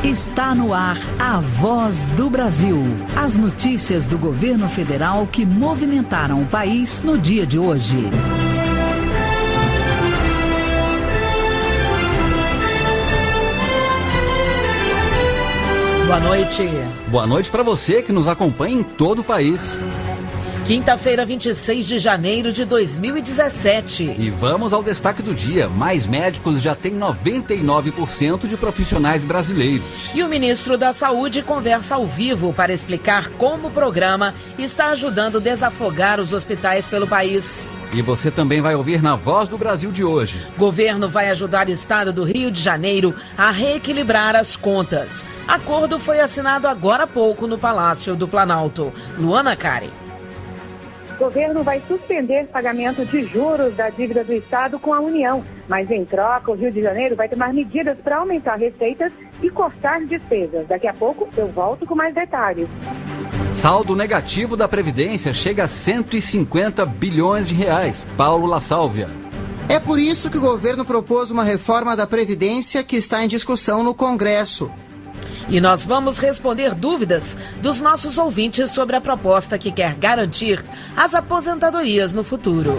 Está no ar a Voz do Brasil. As notícias do governo federal que movimentaram o país no dia de hoje. Boa noite. Boa noite para você que nos acompanha em todo o país. Quinta-feira, 26 de janeiro de 2017. E vamos ao destaque do dia. Mais médicos já têm 99% de profissionais brasileiros. E o ministro da Saúde conversa ao vivo para explicar como o programa está ajudando a desafogar os hospitais pelo país. E você também vai ouvir na Voz do Brasil de hoje. Governo vai ajudar o estado do Rio de Janeiro a reequilibrar as contas. Acordo foi assinado agora há pouco no Palácio do Planalto. Luana Cari. O governo vai suspender pagamento de juros da dívida do Estado com a União, mas em troca o Rio de Janeiro vai tomar medidas para aumentar receitas e cortar despesas. Daqui a pouco eu volto com mais detalhes. Saldo negativo da Previdência chega a 150 bilhões de reais. Paulo La Sálvia. É por isso que o governo propôs uma reforma da Previdência que está em discussão no Congresso. E nós vamos responder dúvidas dos nossos ouvintes sobre a proposta que quer garantir as aposentadorias no futuro.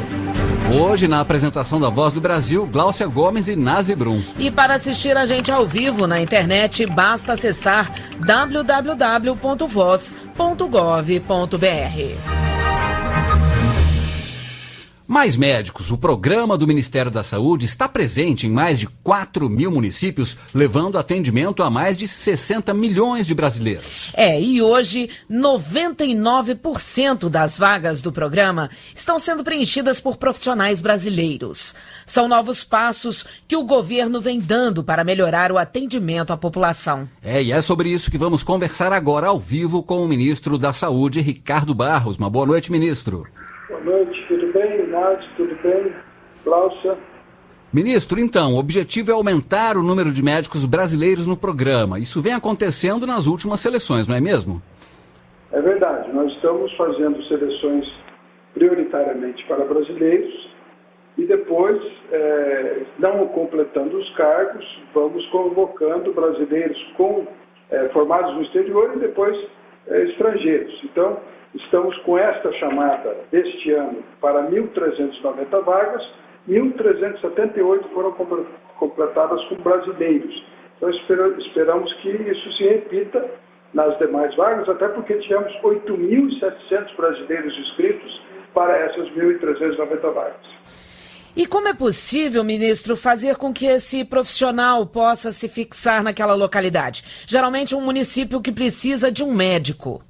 Hoje, na apresentação da Voz do Brasil, Gláucia Gomes e Nazi Brum. E para assistir a gente ao vivo na internet, basta acessar www.voz.gov.br. Mais médicos. O programa do Ministério da Saúde está presente em mais de 4 mil municípios, levando atendimento a mais de 60 milhões de brasileiros. E hoje, 99% das vagas do programa estão sendo preenchidas por profissionais brasileiros. São novos passos que o governo vem dando para melhorar o atendimento à população. E é sobre isso que vamos conversar agora ao vivo com o ministro da Saúde, Ricardo Barros. Uma boa noite, ministro. Boa noite, tudo bem, Nath? Tudo bem? Cláudia? Ministro, então, o objetivo é aumentar o número de médicos brasileiros no programa. Isso vem acontecendo nas últimas seleções, não é mesmo? É verdade. Nós estamos fazendo seleções prioritariamente para brasileiros e depois, não completando os cargos, vamos convocando brasileiros formados no exterior e depois estrangeiros. Então, estamos com esta chamada deste ano para 1.390 vagas, 1.378 foram completadas com brasileiros. Então esperamos que isso se repita nas demais vagas, até porque tivemos 8.700 brasileiros inscritos para essas 1.390 vagas. E como é possível, ministro, fazer com que esse profissional possa se fixar naquela localidade? Geralmente um município que precisa de um médico.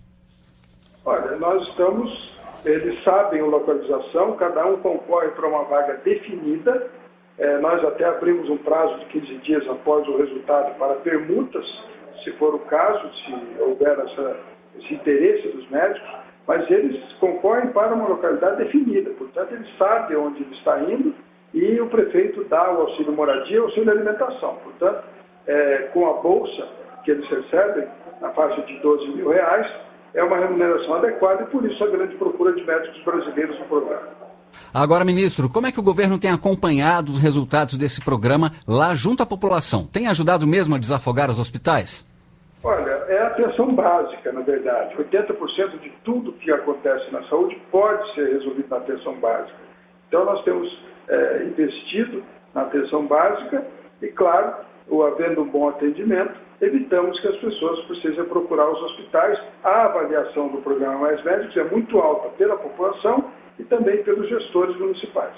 Olha, eles sabem a localização, cada um concorre para uma vaga definida. Nós até abrimos um prazo de 15 dias após o resultado para permutas, se for o caso, se houver esse interesse dos médicos, mas eles concorrem para uma localidade definida, portanto eles sabem onde ele está indo e o prefeito dá o auxílio moradia e o auxílio alimentação. Portanto, com a bolsa que eles recebem, na faixa de R$12.000, é uma remuneração adequada e por isso a grande procura de médicos brasileiros no programa. Agora, ministro, como é que o governo tem acompanhado os resultados desse programa lá junto à população? Tem ajudado mesmo a desafogar os hospitais? Olha, é a atenção básica, na verdade. 80% de tudo que acontece na saúde pode ser resolvido na atenção básica. Então nós temos investido na atenção básica e, claro, havendo um bom atendimento, evitamos que as pessoas precisem procurar os hospitais. A avaliação do programa Mais Médicos é muito alta pela população e também pelos gestores municipais.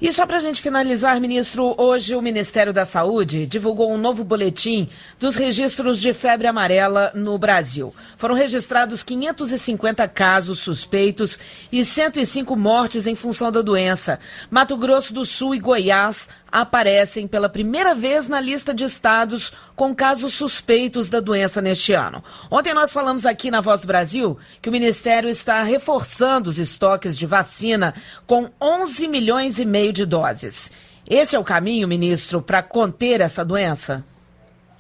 E só para a gente finalizar, ministro, hoje o Ministério da Saúde divulgou um novo boletim dos registros de febre amarela no Brasil. Foram registrados 550 casos suspeitos e 105 mortes em função da doença. Mato Grosso do Sul e Goiás aparecem pela primeira vez na lista de estados com casos suspeitos da doença neste ano. Ontem nós falamos aqui na Voz do Brasil que o Ministério está reforçando os estoques de vacina com 11 milhões e meio de doses. Esse é o caminho, ministro, para conter essa doença?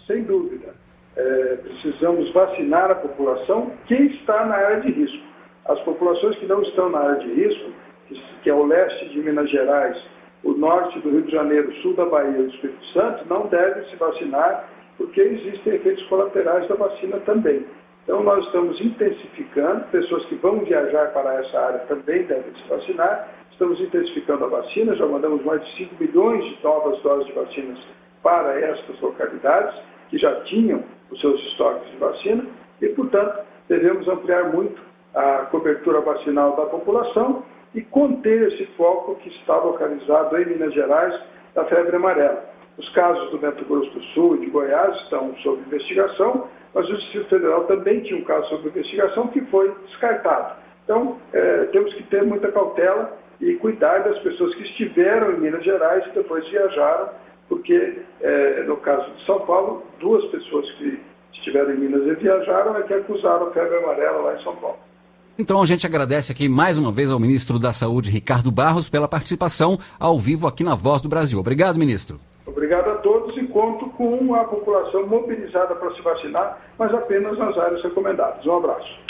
Sem dúvida. Precisamos vacinar a população que está na área de risco. As populações que não estão na área de risco, que é o leste de Minas Gerais o norte do Rio de Janeiro, o sul da Bahia e o Espírito Santo não devem se vacinar porque existem efeitos colaterais da vacina também. Então, nós estamos intensificando, pessoas que vão viajar para essa área também devem se vacinar, estamos intensificando a vacina, já mandamos mais de 5 milhões de novas doses de vacinas para estas localidades, que já tinham os seus estoques de vacina, e, portanto, devemos ampliar muito a cobertura vacinal da população e conter esse foco que está localizado em Minas Gerais da febre amarela. Os casos do Mato Grosso do Sul e de Goiás estão sob investigação, mas o Distrito Federal também tinha um caso sob investigação que foi descartado. Então, temos que ter muita cautela e cuidar das pessoas que estiveram em Minas Gerais e depois viajaram, porque, no caso de São Paulo, 2 pessoas que estiveram em Minas e viajaram é que acusaram a febre amarela lá em São Paulo. Então a gente agradece aqui mais uma vez ao ministro da Saúde, Ricardo Barros, pela participação ao vivo aqui na Voz do Brasil. Obrigado, ministro. Obrigado a todos e conto com a população mobilizada para se vacinar, mas apenas nas áreas recomendadas. Um abraço.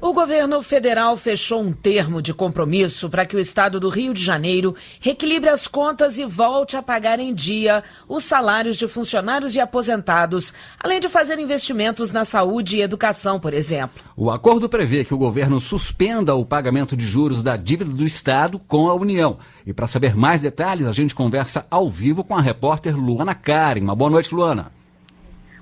O governo federal fechou um termo de compromisso para que o estado do Rio de Janeiro reequilibre as contas e volte a pagar em dia os salários de funcionários e aposentados, além de fazer investimentos na saúde e educação, por exemplo. O acordo prevê que o governo suspenda o pagamento de juros da dívida do estado com a União. E para saber mais detalhes, a gente conversa ao vivo com a repórter Luana Karen. Uma boa noite, Luana.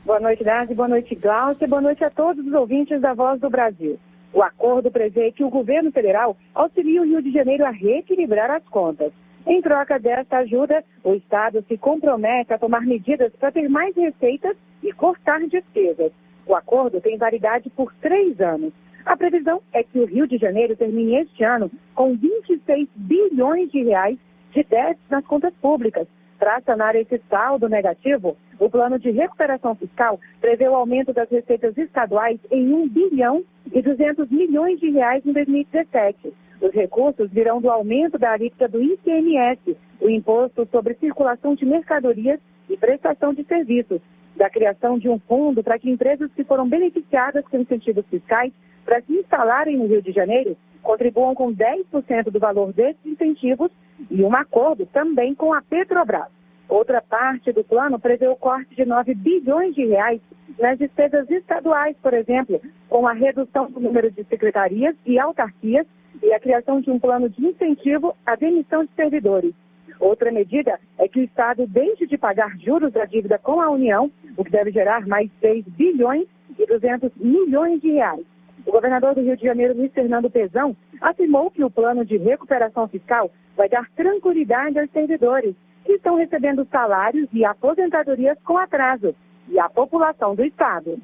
Boa noite, Darcy. Boa noite, Glaucia. Boa noite a todos os ouvintes da Voz do Brasil. O acordo prevê que o governo federal auxilie o Rio de Janeiro a reequilibrar as contas. Em troca desta ajuda, o Estado se compromete a tomar medidas para ter mais receitas e cortar despesas. O acordo tem validade por 3 anos. A previsão é que o Rio de Janeiro termine este ano com 26 bilhões de reais de déficit nas contas públicas. Para sanar esse saldo negativo, o plano de recuperação fiscal prevê o aumento das receitas estaduais em 1 bilhão e 200 milhões de reais em 2017. Os recursos virão do aumento da alíquota do ICMS, o Imposto sobre Circulação de Mercadorias e Prestação de Serviços, da criação de um fundo para que empresas que foram beneficiadas com incentivos fiscais para se instalarem no Rio de Janeiro contribuam com 10% do valor desses incentivos e um acordo também com a Petrobras. Outra parte do plano prevê o corte de 9 bilhões de reais nas despesas estaduais, por exemplo, com a redução do número de secretarias e autarquias e a criação de um plano de incentivo à demissão de servidores. Outra medida é que o Estado deixe de pagar juros da dívida com a União, o que deve gerar mais 6 bilhões e 200 milhões de reais. O governador do Rio de Janeiro, Luiz Fernando Pezão, afirmou que o plano de recuperação fiscal vai dar tranquilidade aos servidores que estão recebendo salários e aposentadorias com atraso e à população do Estado.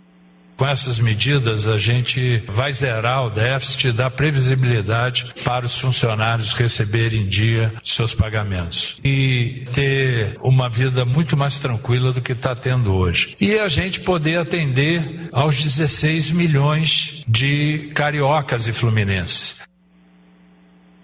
Com essas medidas, a gente vai zerar o déficit, dar previsibilidade para os funcionários receberem em dia seus pagamentos e ter uma vida muito mais tranquila do que está tendo hoje. E a gente poder atender aos 16 milhões de cariocas e fluminenses.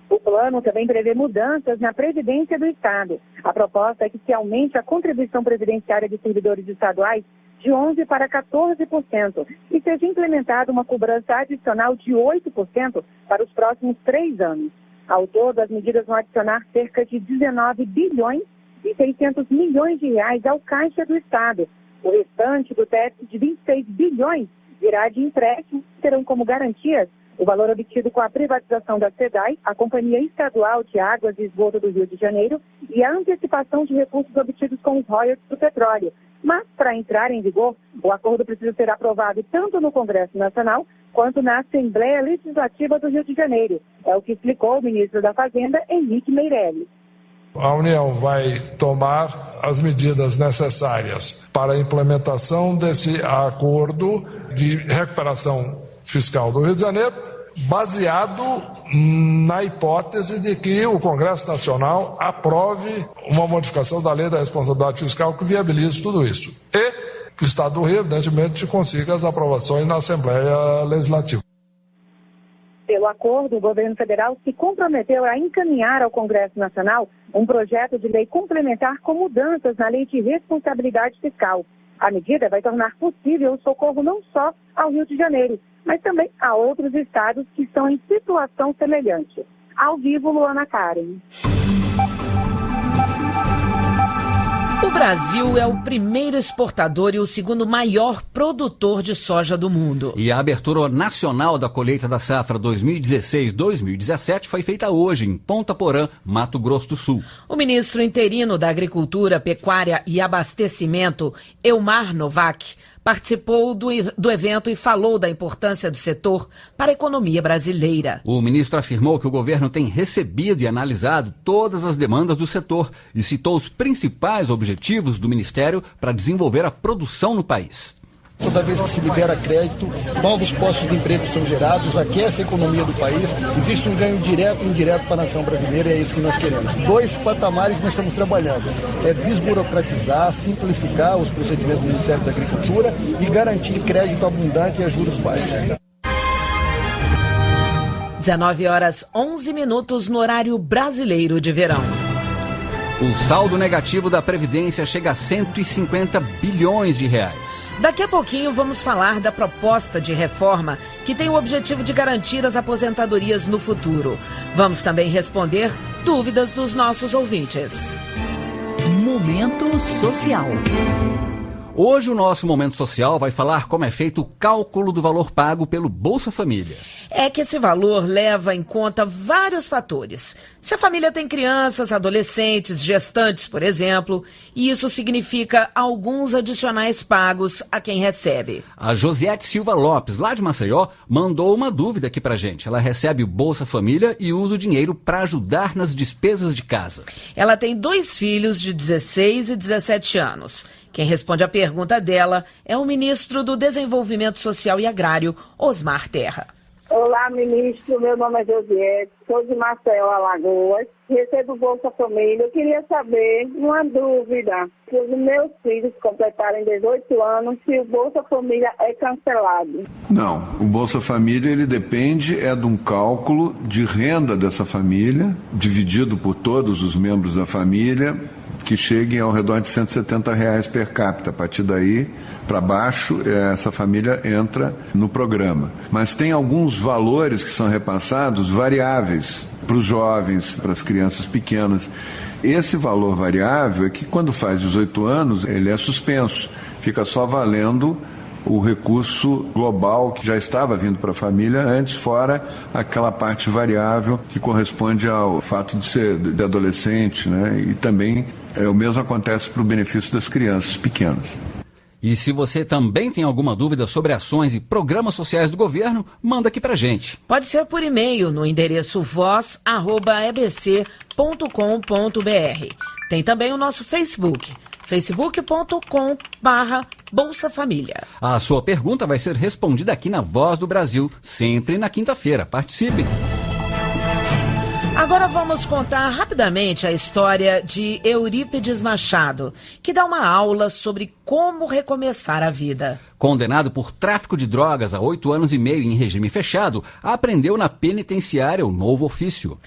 O plano também prevê mudanças na Previdência do Estado. A proposta é que se aumente a contribuição previdenciária de servidores estaduais de 11% para 14% e seja implementada uma cobrança adicional de 8% para os próximos 3 anos. Ao todo, as medidas vão adicionar cerca de 19 bilhões e 600 milhões de reais ao caixa do Estado. O restante do déficit de 26 bilhões virá de empréstimos que terão como garantias o valor obtido com a privatização da SEDAI, a Companhia Estadual de Águas e Esgoto do Rio de Janeiro, e a antecipação de recursos obtidos com os royalties do petróleo. Mas, para entrar em vigor, o acordo precisa ser aprovado tanto no Congresso Nacional quanto na Assembleia Legislativa do Rio de Janeiro. É o que explicou o ministro da Fazenda, Henrique Meirelles. A União vai tomar as medidas necessárias para a implementação desse acordo de recuperação fiscal do Rio de Janeiro, baseado na hipótese de que o Congresso Nacional aprove uma modificação da Lei da Responsabilidade Fiscal que viabilize tudo isso. E que o Estado do Rio, evidentemente, consiga as aprovações na Assembleia Legislativa. Pelo acordo, o governo federal se comprometeu a encaminhar ao Congresso Nacional um projeto de lei complementar com mudanças na Lei de Responsabilidade Fiscal. A medida vai tornar possível o socorro não só ao Rio de Janeiro, mas também a outros estados que estão em situação semelhante. Ao vivo, Luana Karen. O Brasil é o primeiro exportador e o segundo maior produtor de soja do mundo. E a abertura nacional da colheita da safra 2016-2017 foi feita hoje em Ponta Porã, Mato Grosso do Sul. O ministro interino da Agricultura, Pecuária e Abastecimento, Elmar Novak, participou do evento e falou da importância do setor para a economia brasileira. O ministro afirmou que o governo tem recebido e analisado todas as demandas do setor e citou os principais objetivos do ministério para desenvolver a produção no país. Toda vez que se libera crédito, novos postos de emprego são gerados, aquece a economia do país, existe um ganho direto e indireto para a nação brasileira e é isso que nós queremos. 2 patamares nós estamos trabalhando, é desburocratizar, simplificar os procedimentos do Ministério da Agricultura e garantir crédito abundante a juros baixos. 19h11 no horário brasileiro de verão. O saldo negativo da Previdência chega a 150 bilhões de reais. Daqui a pouquinho vamos falar da proposta de reforma que tem o objetivo de garantir as aposentadorias no futuro. Vamos também responder dúvidas dos nossos ouvintes. Momento Social. Hoje o nosso Momento Social vai falar como é feito o cálculo do valor pago pelo Bolsa Família. É que esse valor leva em conta vários fatores. Se a família tem crianças, adolescentes, gestantes, por exemplo, e isso significa alguns adicionais pagos a quem recebe. A Josiete Silva Lopes, lá de Maceió, mandou uma dúvida aqui pra gente. Ela recebe o Bolsa Família e usa o dinheiro para ajudar nas despesas de casa. Ela tem 2 filhos de 16 e 17 anos. Quem responde a pergunta dela é o ministro do Desenvolvimento Social e Agrário, Osmar Terra. Olá, ministro. Meu nome é Josiete, sou de Maceió, Alagoas. Recebo o Bolsa Família. Eu queria saber, uma dúvida, se os meus filhos completarem 18 anos, se o Bolsa Família é cancelado. Não, o Bolsa Família ele depende de um cálculo de renda dessa família, dividido por todos os membros da família, que cheguem ao redor de R$170 per capita. A partir daí, para baixo, essa família entra no programa. Mas tem alguns valores que são repassados variáveis para os jovens, para as crianças pequenas. Esse valor variável é que quando faz 18 anos, ele é suspenso. Fica só valendo o recurso global que já estava vindo para a família antes, fora aquela parte variável que corresponde ao fato de ser de adolescente, né? E também o mesmo acontece para o benefício das crianças pequenas. E se você também tem alguma dúvida sobre ações e programas sociais do governo, manda aqui pra gente. Pode ser por e-mail no endereço voz@ebc.com.br. Tem também o nosso Facebook, facebook.com/Bolsa Família. A sua pergunta vai ser respondida aqui na Voz do Brasil, sempre na quinta-feira. Participe! Agora vamos contar rapidamente a história de Eurípides Machado, que dá uma aula sobre como recomeçar a vida. Condenado por tráfico de drogas a 8 anos e meio em regime fechado, aprendeu na penitenciária o novo ofício.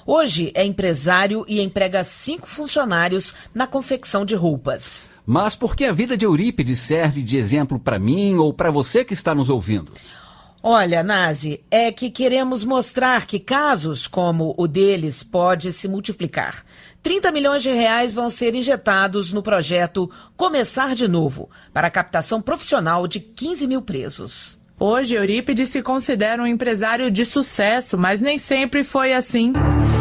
Hoje é empresário e emprega 5 funcionários na confecção de roupas. Mas por que a vida de Eurípides serve de exemplo para mim ou para você que está nos ouvindo? Olha, Nazi, é que queremos mostrar que casos como o deles pode se multiplicar. 30 milhões de reais vão ser injetados no projeto Começar de Novo, para a captação profissional de 15 mil presos. Hoje, Eurípides se considera um empresário de sucesso, mas nem sempre foi assim.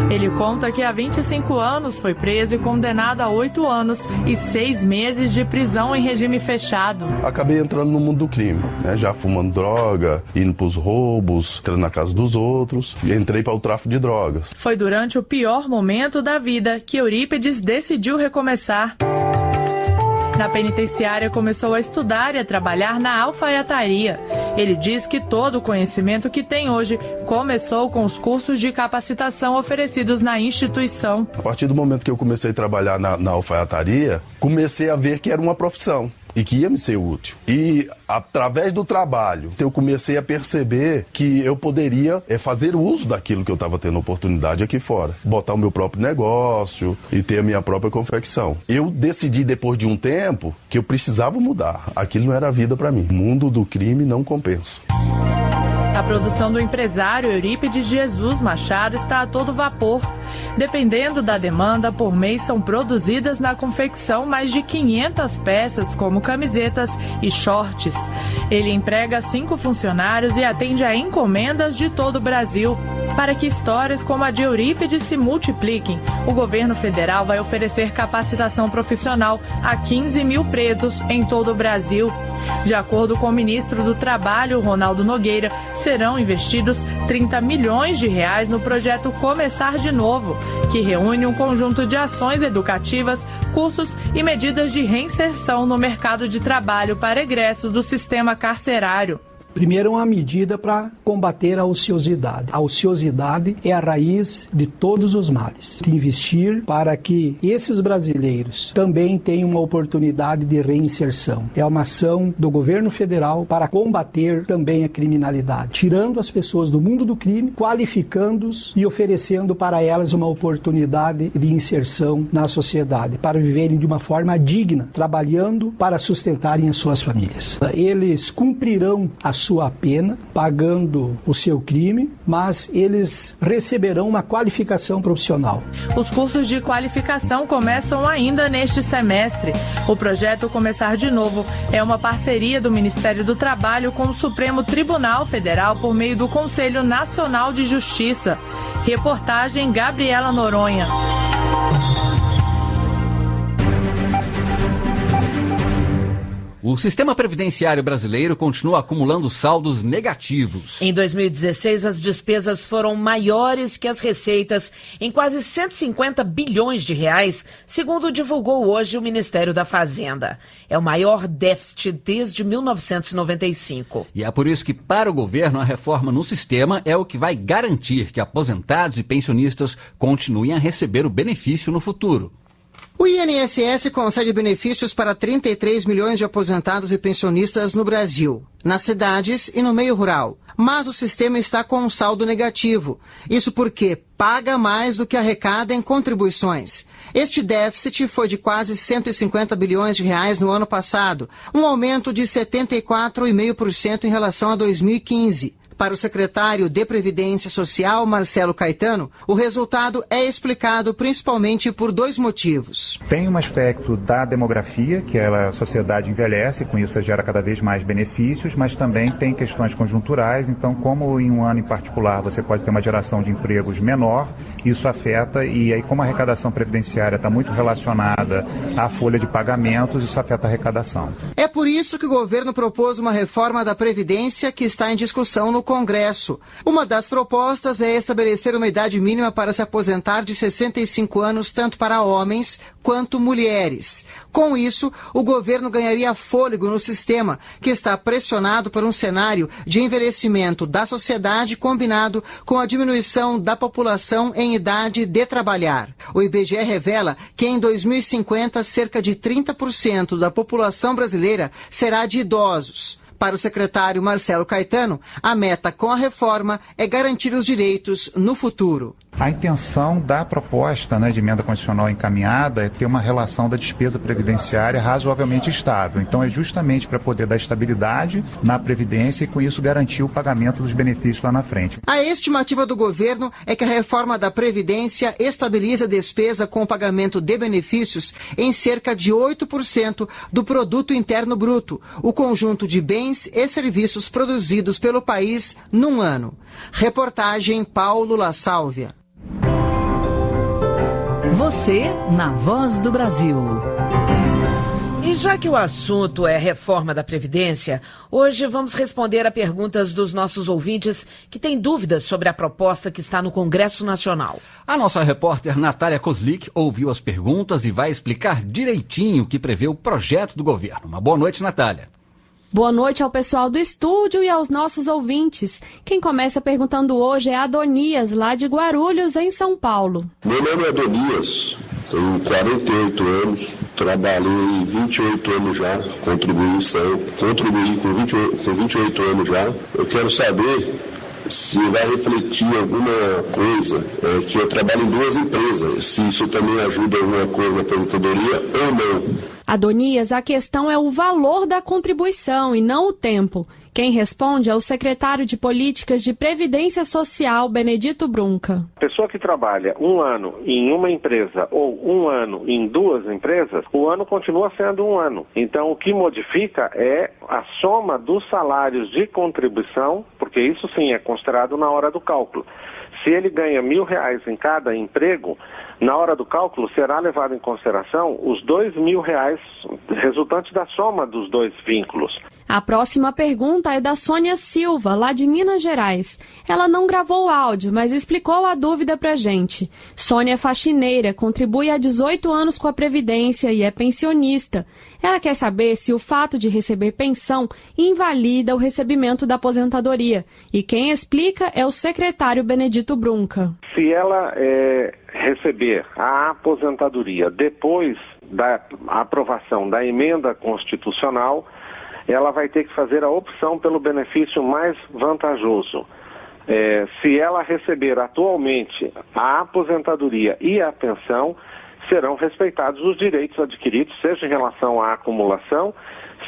Ele conta que há 25 anos foi preso e condenado a 8 anos e 6 meses de prisão em regime fechado. Acabei entrando no mundo do crime, né? Já fumando droga, indo para os roubos, entrando na casa dos outros e entrei para o tráfico de drogas. Foi durante o pior momento da vida que Eurípides decidiu recomeçar. Na penitenciária, começou a estudar e a trabalhar na alfaiataria. Ele diz que todo o conhecimento que tem hoje começou com os cursos de capacitação oferecidos na instituição. A partir do momento que eu comecei a trabalhar na alfaiataria, comecei a ver que era uma profissão e que ia me ser útil. E através do trabalho, eu comecei a perceber que eu poderia fazer uso daquilo que eu estava tendo oportunidade aqui fora. Botar o meu próprio negócio e ter a minha própria confecção. Eu decidi depois de um tempo que eu precisava mudar. Aquilo não era a vida para mim. O mundo do crime não compensa. A produção do empresário Eurípides Jesus Machado está a todo vapor. Dependendo da demanda, por mês são produzidas na confecção mais de 500 peças, como camisetas e shorts. Ele emprega 5 funcionários e atende a encomendas de todo o Brasil. Para que histórias como a de Eurípides se multipliquem, o governo federal vai oferecer capacitação profissional a 15 mil presos em todo o Brasil. De acordo com o ministro do Trabalho, Ronaldo Nogueira, serão investidos 30 milhões de reais no projeto Começar de Novo, que reúne um conjunto de ações educativas, cursos e medidas de reinserção no mercado de trabalho para egressos do sistema carcerário. Primeiro, uma medida para combater a ociosidade. A ociosidade é a raiz de todos os males. Investir para que esses brasileiros também tenham uma oportunidade de reinserção. É uma ação do governo federal para combater também a criminalidade, tirando as pessoas do mundo do crime, qualificando-os e oferecendo para elas uma oportunidade de inserção na sociedade, para viverem de uma forma digna, trabalhando para sustentarem as suas famílias. Eles cumprirão a sua pena, pagando o seu crime, mas eles receberão uma qualificação profissional. Os cursos de qualificação começam ainda neste semestre. O projeto Começar de Novo é uma parceria do Ministério do Trabalho com o Supremo Tribunal Federal por meio do Conselho Nacional de Justiça. Reportagem Gabriela Noronha. O sistema previdenciário brasileiro continua acumulando saldos negativos. Em 2016, as despesas foram maiores que as receitas, em quase 150 bilhões de reais, segundo divulgou hoje o Ministério da Fazenda. É o maior déficit desde 1995. E é por isso que, para o governo, a reforma no sistema é o que vai garantir que aposentados e pensionistas continuem a receber o benefício no futuro. O INSS concede benefícios para 33 milhões de aposentados e pensionistas no Brasil, nas cidades e no meio rural. Mas o sistema está com um saldo negativo. Isso porque paga mais do que arrecada em contribuições. Este déficit foi de quase 150 bilhões de reais no ano passado, um aumento de 74,5% em relação a 2015. Para o secretário de Previdência Social, Marcelo Caetano, o resultado é explicado principalmente por 2 motivos. Tem um aspecto da demografia, que a sociedade envelhece, com isso gera cada vez mais benefícios, mas também tem questões conjunturais, então como em um ano em particular você pode ter uma geração de empregos menor, isso afeta, e aí como a arrecadação previdenciária está muito relacionada à folha de pagamentos, isso afeta a arrecadação. É por isso que o governo propôs uma reforma da Previdência que está em discussão no Congresso. Uma das propostas é estabelecer uma idade mínima para se aposentar de 65 anos, tanto para homens quanto mulheres. Com isso, o governo ganharia fôlego no sistema, que está pressionado por um cenário de envelhecimento da sociedade combinado com a diminuição da população em idade de trabalhar. O IBGE revela que em 2050, cerca de 30% da população brasileira será de idosos. Para o secretário Marcelo Caetano, a meta com a reforma é garantir os direitos no futuro. A intenção da proposta de emenda constitucional encaminhada é ter uma relação da despesa previdenciária razoavelmente estável. Então é justamente para poder dar estabilidade na Previdência e com isso garantir o pagamento dos benefícios lá na frente. A estimativa do governo é que a reforma da Previdência estabiliza a despesa com o pagamento de benefícios em cerca de 8% do Produto Interno Bruto, o conjunto de bens e serviços produzidos pelo país num ano. Reportagem Paulo La Sálvia. Você na Voz do Brasil. E já que o assunto é reforma da Previdência, hoje vamos responder a perguntas dos nossos ouvintes que têm dúvidas sobre a proposta que está no Congresso Nacional. A nossa repórter Natália Kozlik ouviu as perguntas e vai explicar direitinho o que prevê o projeto do governo. Uma boa noite, Natália. Boa noite ao pessoal do estúdio e aos nossos ouvintes. Quem começa perguntando hoje é Adonias, lá de Guarulhos, em São Paulo. Meu nome é Adonias, tenho 48 anos, trabalhei 28 anos já, contribuí com 28 anos já. Eu quero saber se vai refletir alguma coisa, que eu trabalho em 2 empresas, se isso também ajuda alguma coisa na aposentadoria ou não. Adonias, a questão é o valor da contribuição e não o tempo. Quem responde é o secretário de Políticas de Previdência Social, Benedito Brunca. Pessoa que trabalha 1 ano em uma empresa ou 1 ano em 2 empresas, o ano continua sendo 1 ano. Então, o que modifica é a soma dos salários de contribuição, porque isso sim é considerado na hora do cálculo. Se ele ganha R$1.000 em cada emprego, na hora do cálculo será levado em consideração os R$2.000 resultantes da soma dos 2 vínculos. A próxima pergunta é da Sônia Silva, lá de Minas Gerais. Ela não gravou o áudio, mas explicou a dúvida pra gente. Sônia é faxineira, contribui há 18 anos com a Previdência e é pensionista. Ela quer saber se o fato de receber pensão invalida o recebimento da aposentadoria. E quem explica é o secretário Benedito Brunca. Se ela receber a aposentadoria depois da aprovação da emenda constitucional, ela vai ter que fazer a opção pelo benefício mais vantajoso. Se ela receber atualmente a aposentadoria e a pensão, serão respeitados os direitos adquiridos, seja em relação à acumulação,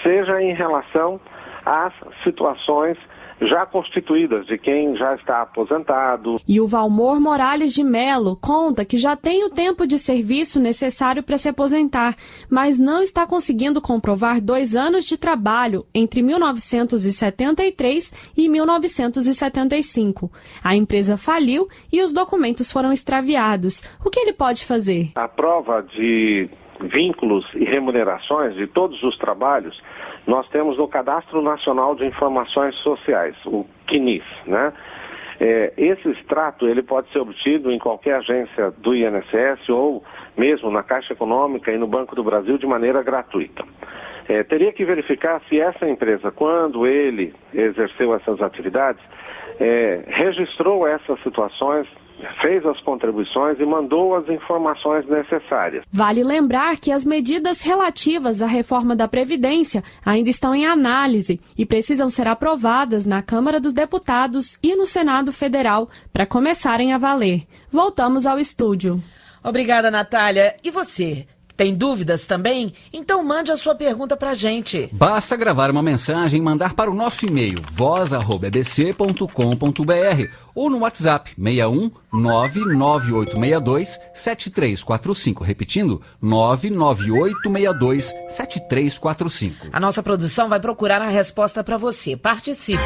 seja em relação às situações já constituídas de quem já está aposentado. E o Valmor Morales de Melo conta que já tem o tempo de serviço necessário para se aposentar, mas não está conseguindo comprovar 2 anos de trabalho entre 1973 e 1975. A empresa faliu e os documentos foram extraviados. O que ele pode fazer? A prova de vínculos e remunerações de todos os trabalhos nós temos no Cadastro Nacional de Informações Sociais, o CNIS, né? Esse extrato ele pode ser obtido em qualquer agência do INSS ou mesmo na Caixa Econômica e no Banco do Brasil de maneira gratuita. Teria que verificar se essa empresa, quando ele exerceu essas atividades, registrou essas situações, fez as contribuições e mandou as informações necessárias. Vale lembrar que as medidas relativas à reforma da Previdência ainda estão em análise e precisam ser aprovadas na Câmara dos Deputados e no Senado Federal para começarem a valer. Voltamos ao estúdio. Obrigada, Natália. E você? Tem dúvidas também? Então mande a sua pergunta pra gente. Basta gravar uma mensagem e mandar para o nosso e-mail voz@ebc.com.br ou no WhatsApp 61 99862 7345. Repetindo, 99862 7345. A nossa produção vai procurar a resposta para você. Participe.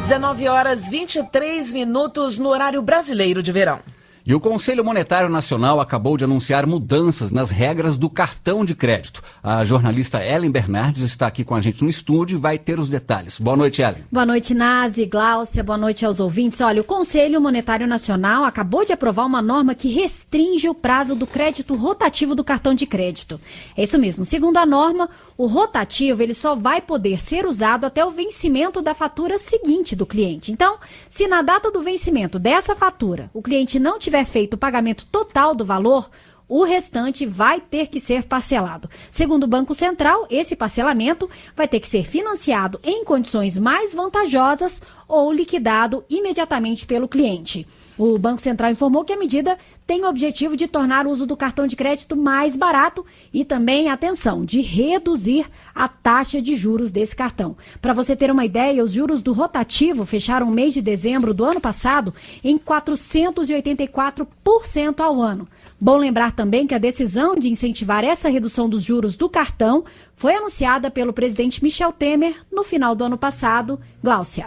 19h23 no horário brasileiro de verão. E o Conselho Monetário Nacional acabou de anunciar mudanças nas regras do cartão de crédito. A jornalista Ellen Bernardes está aqui com a gente no estúdio e vai ter os detalhes. Boa noite, Ellen. Boa noite, Nazi, Gláucia, boa noite aos ouvintes. Olha, o Conselho Monetário Nacional acabou de aprovar uma norma que restringe o prazo do crédito rotativo do cartão de crédito. É isso mesmo. Segundo a norma, o rotativo ele só vai poder ser usado até o vencimento da fatura seguinte do cliente. Então, se na data do vencimento dessa fatura o cliente não tiver feito o pagamento total do valor, o restante vai ter que ser parcelado. Segundo o Banco Central, esse parcelamento vai ter que ser financiado em condições mais vantajosas ou liquidado imediatamente pelo cliente. O Banco Central informou que a medida tem o objetivo de tornar o uso do cartão de crédito mais barato e também, atenção, de reduzir a taxa de juros desse cartão. Para você ter uma ideia, os juros do rotativo fecharam o mês de dezembro do ano passado em 484% ao ano. Bom lembrar também que a decisão de incentivar essa redução dos juros do cartão foi anunciada pelo presidente Michel Temer no final do ano passado. Gláucia.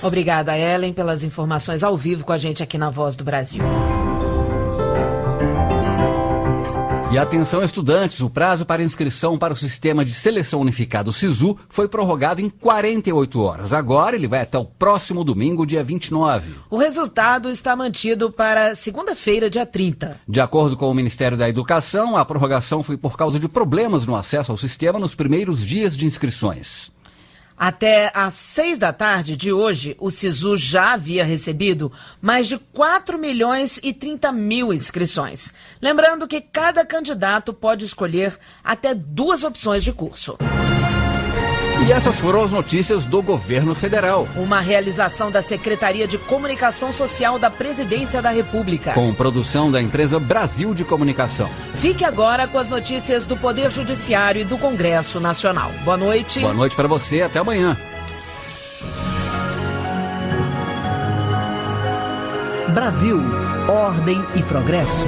Obrigada, Ellen, pelas informações ao vivo com a gente aqui na Voz do Brasil. E atenção, estudantes, o prazo para inscrição para o Sistema de Seleção Unificado SISU foi prorrogado em 48 horas. Agora ele vai até o próximo domingo, dia 29. O resultado está mantido para segunda-feira, dia 30. De acordo com o Ministério da Educação, a prorrogação foi por causa de problemas no acesso ao sistema nos primeiros dias de inscrições. Até às 6 da tarde de hoje, o SISU já havia recebido mais de 4.030.000 inscrições. Lembrando que cada candidato pode escolher até 2 opções de curso. E essas foram as notícias do governo federal. Uma realização da Secretaria de Comunicação Social da Presidência da República. Com produção da empresa Brasil de Comunicação. Fique agora com as notícias do Poder Judiciário e do Congresso Nacional. Boa noite. Boa noite para você, até amanhã. Brasil, ordem e progresso.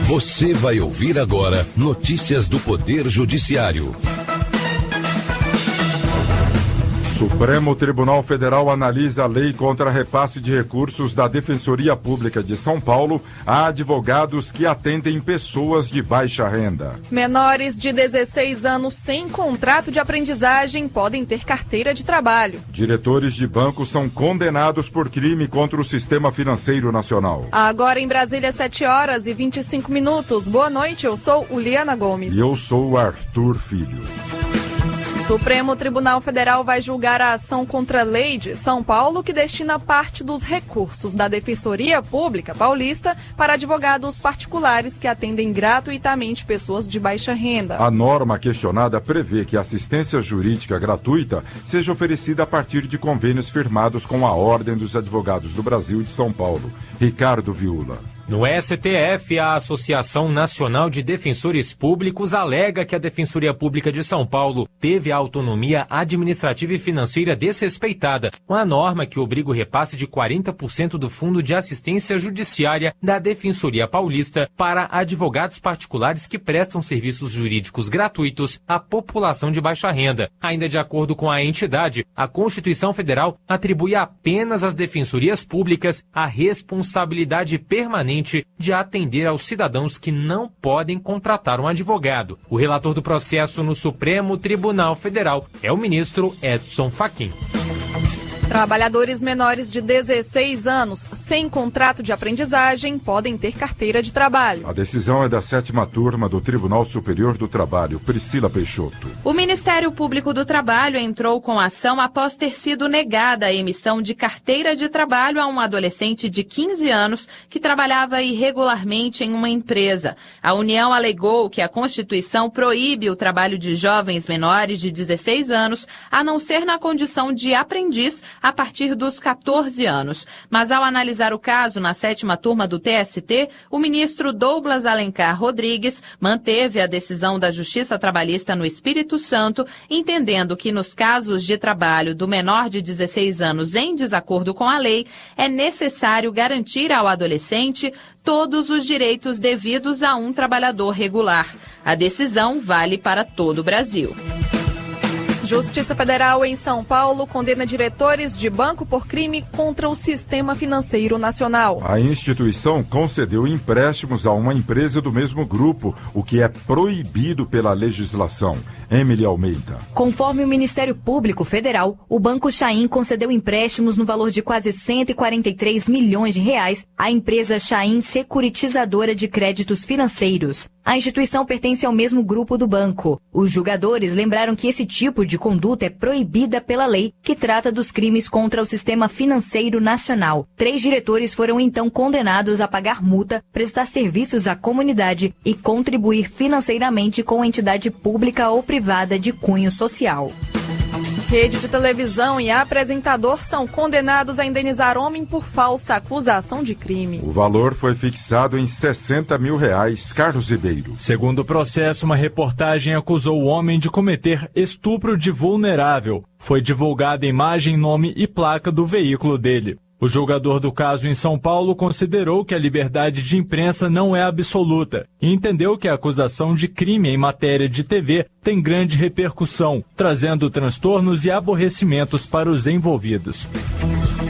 Você vai ouvir agora notícias do Poder Judiciário. Supremo Tribunal Federal analisa a lei contra repasse de recursos da Defensoria Pública de São Paulo a advogados que atendem pessoas de baixa renda. Menores de 16 anos sem contrato de aprendizagem podem ter carteira de trabalho. Diretores de bancos são condenados por crime contra o sistema financeiro nacional. Agora em Brasília, 7h25. Boa noite, eu sou Uliana Gomes. E eu sou o Arthur Filho. Supremo Tribunal Federal vai julgar a ação contra a lei de São Paulo que destina parte dos recursos da Defensoria Pública Paulista para advogados particulares que atendem gratuitamente pessoas de baixa renda. A norma questionada prevê que a assistência jurídica gratuita seja oferecida a partir de convênios firmados com a Ordem dos Advogados do Brasil e de São Paulo. Ricardo Viula. No STF, a Associação Nacional de Defensores Públicos alega que a Defensoria Pública de São Paulo teve a autonomia administrativa e financeira desrespeitada, com a norma que obriga o repasse de 40% do Fundo de Assistência Judiciária da Defensoria Paulista para advogados particulares que prestam serviços jurídicos gratuitos à população de baixa renda. Ainda de acordo com a entidade, a Constituição Federal atribui apenas às defensorias públicas a responsabilidade permanente de atender aos cidadãos que não podem contratar um advogado. O relator do processo no Supremo Tribunal Federal é o ministro Edson Fachin. Trabalhadores menores de 16 anos sem contrato de aprendizagem podem ter carteira de trabalho. A decisão é da 7ª turma do Tribunal Superior do Trabalho. Priscila Peixoto. O Ministério Público do Trabalho entrou com ação após ter sido negada a emissão de carteira de trabalho a um adolescente de 15 anos que trabalhava irregularmente em uma empresa. A União alegou que a Constituição proíbe o trabalho de jovens menores de 16 anos, a não ser na condição de aprendiz a partir dos 14 anos. Mas ao analisar o caso na 7ª turma do TST, o ministro Douglas Alencar Rodrigues manteve a decisão da Justiça Trabalhista no Espírito Santo, entendendo que nos casos de trabalho do menor de 16 anos em desacordo com a lei, é necessário garantir ao adolescente todos os direitos devidos a um trabalhador regular. A decisão vale para todo o Brasil. Justiça Federal em São Paulo condena diretores de banco por crime contra o sistema financeiro nacional. A instituição concedeu empréstimos a uma empresa do mesmo grupo, o que é proibido pela legislação. Emily Almeida. Conforme o Ministério Público Federal, o Banco Chain concedeu empréstimos no valor de quase 143 milhões de reais à empresa Chain Securitizadora de Créditos Financeiros. A instituição pertence ao mesmo grupo do banco. Os julgadores lembraram que esse tipo de conduta é proibida pela lei, que trata dos crimes contra o sistema financeiro nacional. 3 diretores foram então condenados a pagar multa, prestar serviços à comunidade e contribuir financeiramente com entidade pública ou privada de cunho social. Rede de televisão e apresentador são condenados a indenizar homem por falsa acusação de crime. O valor foi fixado em R$60 mil. Carlos Ribeiro. Segundo o processo, uma reportagem acusou o homem de cometer estupro de vulnerável. Foi divulgada imagem, nome e placa do veículo dele. O julgador do caso em São Paulo considerou que a liberdade de imprensa não é absoluta e entendeu que a acusação de crime em matéria de TV tem grande repercussão, trazendo transtornos e aborrecimentos para os envolvidos.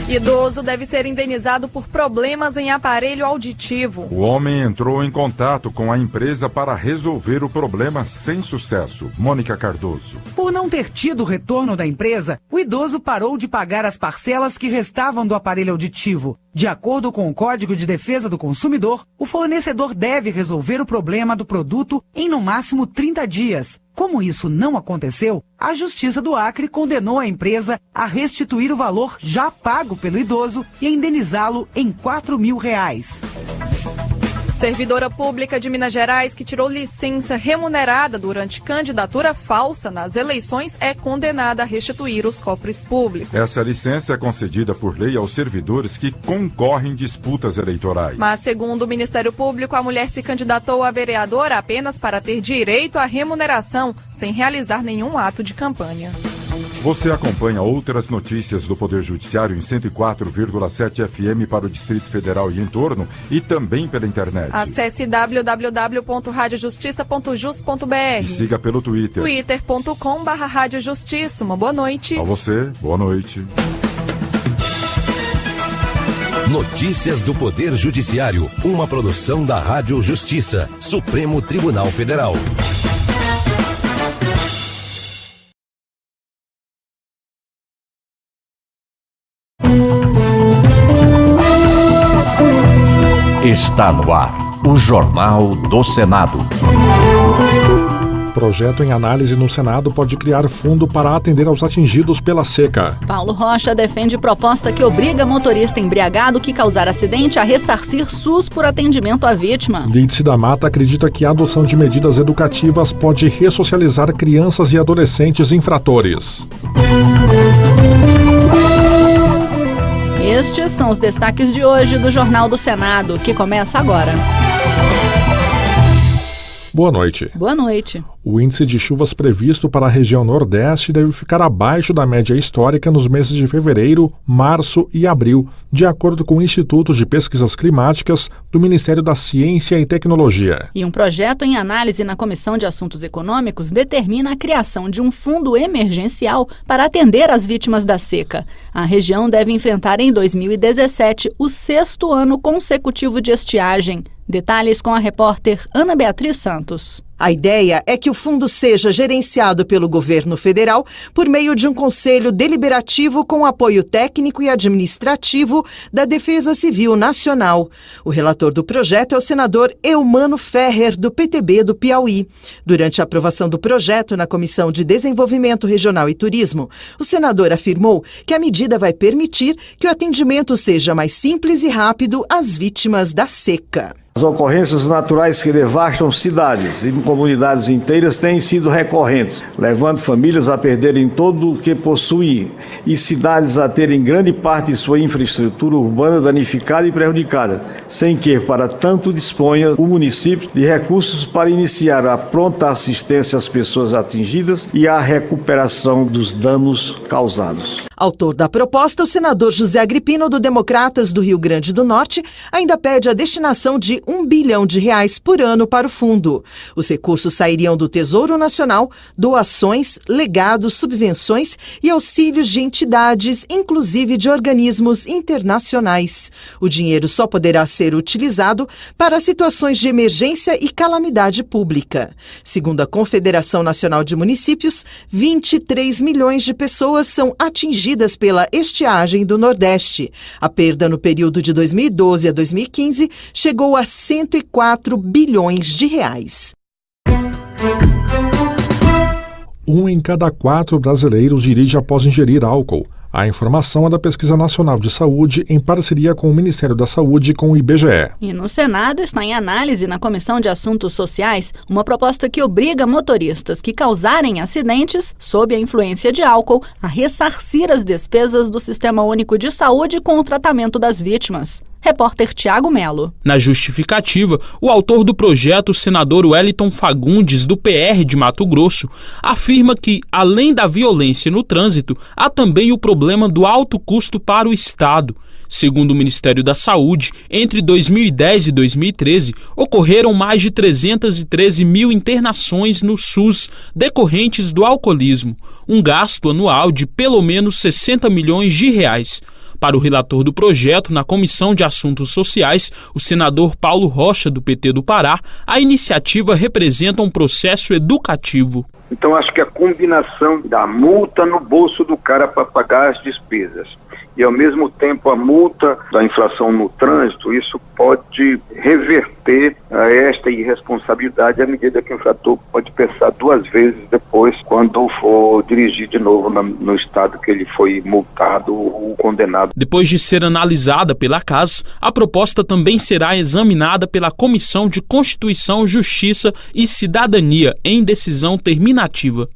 Idoso deve ser indenizado por problemas em aparelho auditivo. O homem entrou em contato com a empresa para resolver o problema sem sucesso. Mônica Cardoso. Por não ter tido o retorno da empresa, o idoso parou de pagar as parcelas que restavam do aparelho auditivo. De acordo com o Código de Defesa do Consumidor, o fornecedor deve resolver o problema do produto em no máximo 30 dias. Como isso não aconteceu, a Justiça do Acre condenou a empresa a restituir o valor já pago pelo idoso e a indenizá-lo em R$4.000. Servidora pública de Minas Gerais que tirou licença remunerada durante candidatura falsa nas eleições é condenada a restituir os cofres públicos. Essa licença é concedida por lei aos servidores que concorrem em disputas eleitorais. Mas, segundo o Ministério Público, a mulher se candidatou a vereadora apenas para ter direito à remuneração, sem realizar nenhum ato de campanha. Você acompanha outras notícias do Poder Judiciário em 104,7 FM para o Distrito Federal e entorno e também pela internet. Acesse www.radiojustiça.jus.br e siga pelo Twitter. twitter.com/radiojustiça. Uma boa noite. A você, boa noite. Notícias do Poder Judiciário, uma produção da Rádio Justiça, Supremo Tribunal Federal. Está no ar, o Jornal do Senado. Projeto em análise no Senado pode criar fundo para atender aos atingidos pela seca. Paulo Rocha defende proposta que obriga motorista embriagado que causar acidente a ressarcir SUS por atendimento à vítima. Lídice da Mata acredita que a adoção de medidas educativas pode ressocializar crianças e adolescentes infratores. Estes são os destaques de hoje do Jornal do Senado, que começa agora. Boa noite. Boa noite. O índice de chuvas previsto para a região Nordeste deve ficar abaixo da média histórica nos meses de fevereiro, março e abril, de acordo com o Instituto de Pesquisas Climáticas do Ministério da Ciência e Tecnologia. E um projeto em análise na Comissão de Assuntos Econômicos determina a criação de um fundo emergencial para atender as vítimas da seca. A região deve enfrentar em 2017 o 6º ano consecutivo de estiagem. Detalhes com a repórter Ana Beatriz Santos. A ideia é que o fundo seja gerenciado pelo governo federal por meio de um conselho deliberativo com apoio técnico e administrativo da Defesa Civil Nacional. O relator do projeto é o senador Eumano Ferrer, do PTB do Piauí. Durante a aprovação do projeto na Comissão de Desenvolvimento Regional e Turismo, o senador afirmou que a medida vai permitir que o atendimento seja mais simples e rápido às vítimas da seca. As ocorrências naturais que devastam cidades e comunidades inteiras têm sido recorrentes, levando famílias a perderem todo o que possuem e cidades a terem grande parte de sua infraestrutura urbana danificada e prejudicada, sem que, para tanto, disponha o município de recursos para iniciar a pronta assistência às pessoas atingidas e a recuperação dos danos causados. Autor da proposta, o senador José Agripino, do Democratas do Rio Grande do Norte, ainda pede a destinação de R$1 bilhão por ano para o fundo. Os recursos sairiam do Tesouro Nacional, doações, legados, subvenções e auxílios de entidades, inclusive de organismos internacionais. O dinheiro só poderá ser utilizado para situações de emergência e calamidade pública. Segundo a Confederação Nacional de Municípios, 23 milhões de pessoas são atingidas pela estiagem do Nordeste. A perda no período de 2012 a 2015 chegou a 104 bilhões de reais. 1 em cada 4 brasileiros dirige após ingerir álcool. A informação é da Pesquisa Nacional de Saúde, em parceria com o Ministério da Saúde e com o IBGE. E no Senado está em análise na Comissão de Assuntos Sociais uma proposta que obriga motoristas que causarem acidentes sob a influência de álcool a ressarcir as despesas do Sistema Único de Saúde com o tratamento das vítimas. Repórter Tiago Melo. Na justificativa, o autor do projeto, o senador Wellington Fagundes, do PR de Mato Grosso, afirma que, além da violência no trânsito, há também o problema do alto custo para o Estado. Segundo o Ministério da Saúde, entre 2010 e 2013, ocorreram mais de 313 mil internações no SUS decorrentes do alcoolismo, um gasto anual de pelo menos 60 milhões de reais. Para o relator do projeto na Comissão de Assuntos Sociais, o senador Paulo Rocha, do PT do Pará, a iniciativa representa um processo educativo. Então, acho que a combinação da multa no bolso do cara para pagar as despesas e, ao mesmo tempo, a multa da infração no trânsito, isso pode reverter a esta irresponsabilidade à medida que o infrator pode pensar duas vezes depois quando for dirigir de novo no estado que ele foi multado ou condenado. Depois de ser analisada pela CAS, a proposta também será examinada pela Comissão de Constituição, Justiça e Cidadania em decisão terminativa.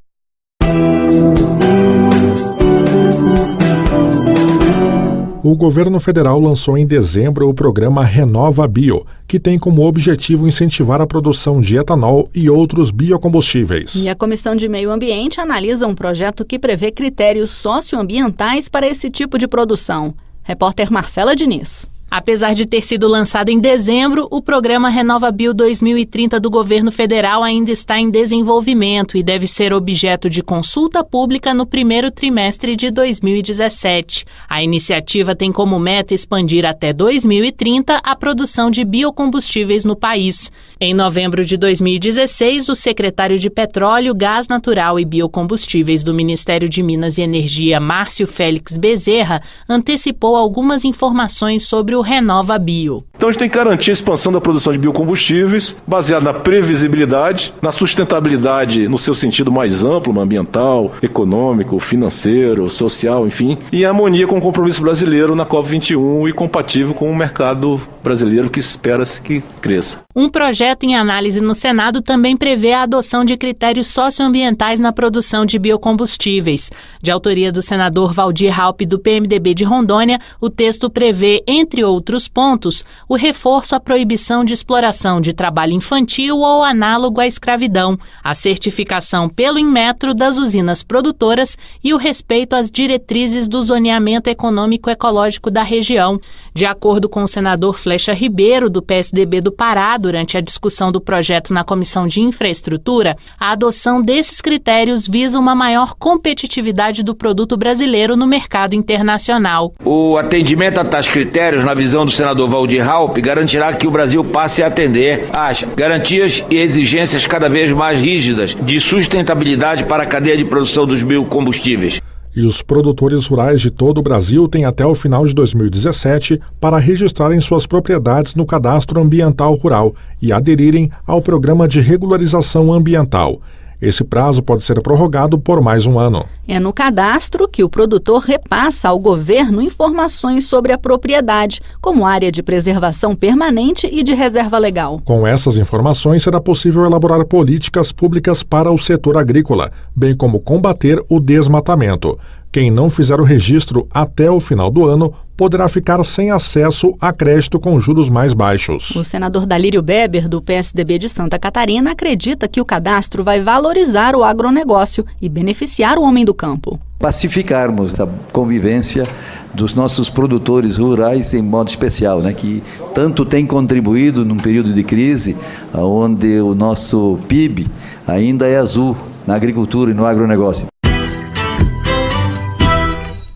O governo federal lançou em dezembro o programa Renova Bio, que tem como objetivo incentivar a produção de etanol e outros biocombustíveis. E a Comissão de Meio Ambiente analisa um projeto que prevê critérios socioambientais para esse tipo de produção. Repórter Marcela Diniz. Apesar de ter sido lançado em dezembro, o programa Renova Bio 2030 do governo federal ainda está em desenvolvimento e deve ser objeto de consulta pública no primeiro trimestre de 2017. A iniciativa tem como meta expandir até 2030 a produção de biocombustíveis no país. Em novembro de 2016, o secretário de Petróleo, Gás Natural e Biocombustíveis do Ministério de Minas e Energia, Márcio Félix Bezerra, antecipou algumas informações sobre o Renova Bio. Então a gente tem que garantir a expansão da produção de biocombustíveis baseada na previsibilidade, na sustentabilidade no seu sentido mais amplo, ambiental, econômico, financeiro, social, enfim, e em harmonia com o compromisso brasileiro na COP21 e compatível com o mercado brasileiro que espera-se que cresça. Um projeto em análise no Senado também prevê a adoção de critérios socioambientais na produção de biocombustíveis. De autoria do senador Valdir Raupp, do PMDB de Rondônia, o texto prevê, entre outros pontos, o reforço à proibição de exploração de trabalho infantil ou análogo à escravidão, a certificação pelo Inmetro das usinas produtoras e o respeito às diretrizes do zoneamento econômico-ecológico da região. De acordo com o senador Flecha Ribeiro, do PSDB do Pará, durante a discussão do projeto na Comissão de Infraestrutura, a adoção desses critérios visa uma maior competitividade do produto brasileiro no mercado internacional. O atendimento a tais critérios, na visão do senador Valdir Raupp, garantirá que o Brasil passe a atender às garantias e exigências cada vez mais rígidas de sustentabilidade para a cadeia de produção dos biocombustíveis. E os produtores rurais de todo o Brasil têm até o final de 2017 para registrarem suas propriedades no Cadastro Ambiental Rural e aderirem ao Programa de Regularização Ambiental. Esse prazo pode ser prorrogado por mais um ano. É no cadastro que o produtor repassa ao governo informações sobre a propriedade, como área de preservação permanente e de reserva legal. Com essas informações, será possível elaborar políticas públicas para o setor agrícola, bem como combater o desmatamento. Quem não fizer o registro até o final do ano poderá ficar sem acesso a crédito com juros mais baixos. O senador Dalírio Beber, do PSDB de Santa Catarina, acredita que o cadastro vai valorizar o agronegócio e beneficiar o homem do campo. Pacificarmos a convivência dos nossos produtores rurais em modo especial, que tanto tem contribuído num período de crise, onde o nosso PIB ainda é azul na agricultura e no agronegócio.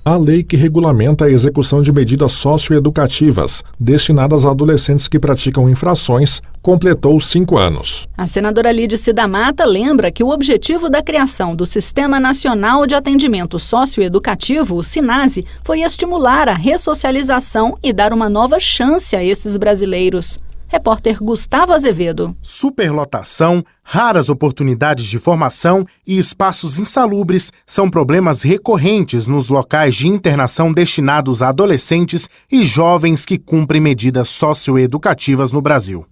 A lei que regulamenta a execução de medidas socioeducativas destinadas a adolescentes que praticam infrações completou 5 anos. A senadora Lídice da Mata lembra que o objetivo da criação do Sistema Nacional de Atendimento Socioeducativo, o SINASE, foi estimular a ressocialização e dar uma nova chance a esses brasileiros. Repórter Gustavo Azevedo. Superlotação, raras oportunidades de formação e espaços insalubres são problemas recorrentes nos locais de internação destinados a adolescentes e jovens que cumprem medidas socioeducativas no Brasil.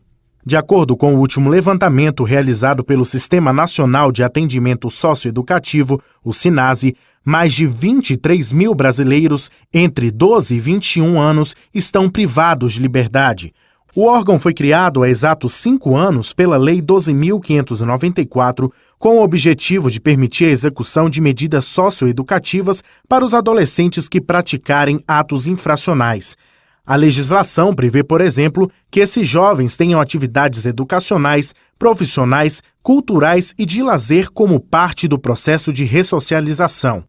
De acordo com o último levantamento realizado pelo Sistema Nacional de Atendimento Socioeducativo, o SINASE, mais de 23 mil brasileiros entre 12 e 21 anos estão privados de liberdade. O órgão foi criado há exatos 5 anos pela Lei 12.594, com o objetivo de permitir a execução de medidas socioeducativas para os adolescentes que praticarem atos infracionais. A legislação prevê, por exemplo, que esses jovens tenham atividades educacionais, profissionais, culturais e de lazer como parte do processo de ressocialização.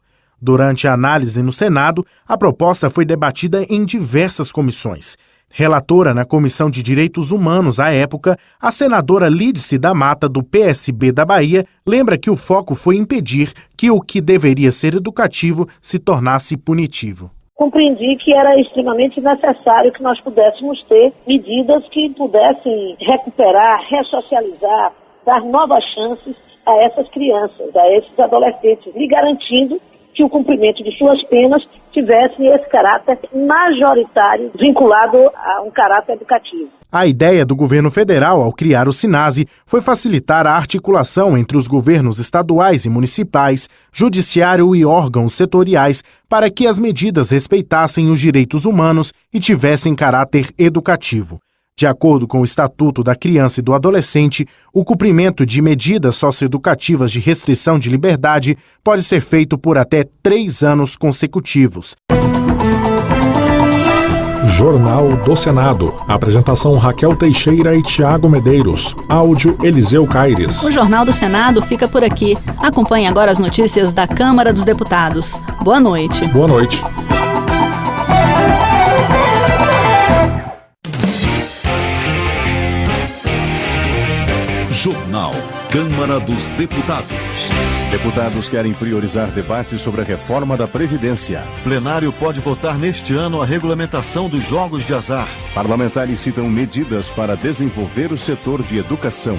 Durante a análise no Senado, a proposta foi debatida em diversas comissões. Relatora na Comissão de Direitos Humanos à época, a senadora Lídice da Mata, do PSB da Bahia, lembra que o foco foi impedir que o que deveria ser educativo se tornasse punitivo. Compreendi que era extremamente necessário que nós pudéssemos ter medidas que pudessem recuperar, ressocializar, dar novas chances a essas crianças, a esses adolescentes, lhe garantindo que o cumprimento de suas penas tivesse esse caráter majoritário vinculado a um caráter educativo. A ideia do governo federal, ao criar o SINASE, foi facilitar a articulação entre os governos estaduais e municipais, judiciário e órgãos setoriais para que as medidas respeitassem os direitos humanos e tivessem caráter educativo. De acordo com o Estatuto da Criança e do Adolescente, o cumprimento de medidas socioeducativas de restrição de liberdade pode ser feito por até 3 anos consecutivos. Jornal do Senado. Apresentação Raquel Teixeira e Tiago Medeiros. Áudio Eliseu Caires. O Jornal do Senado fica por aqui. Acompanhe agora as notícias da Câmara dos Deputados. Boa noite. Boa noite. Jornal Câmara dos Deputados. Deputados querem priorizar debates sobre a reforma da Previdência. Plenário pode votar neste ano a regulamentação dos jogos de azar. Parlamentares citam medidas para desenvolver o setor de educação.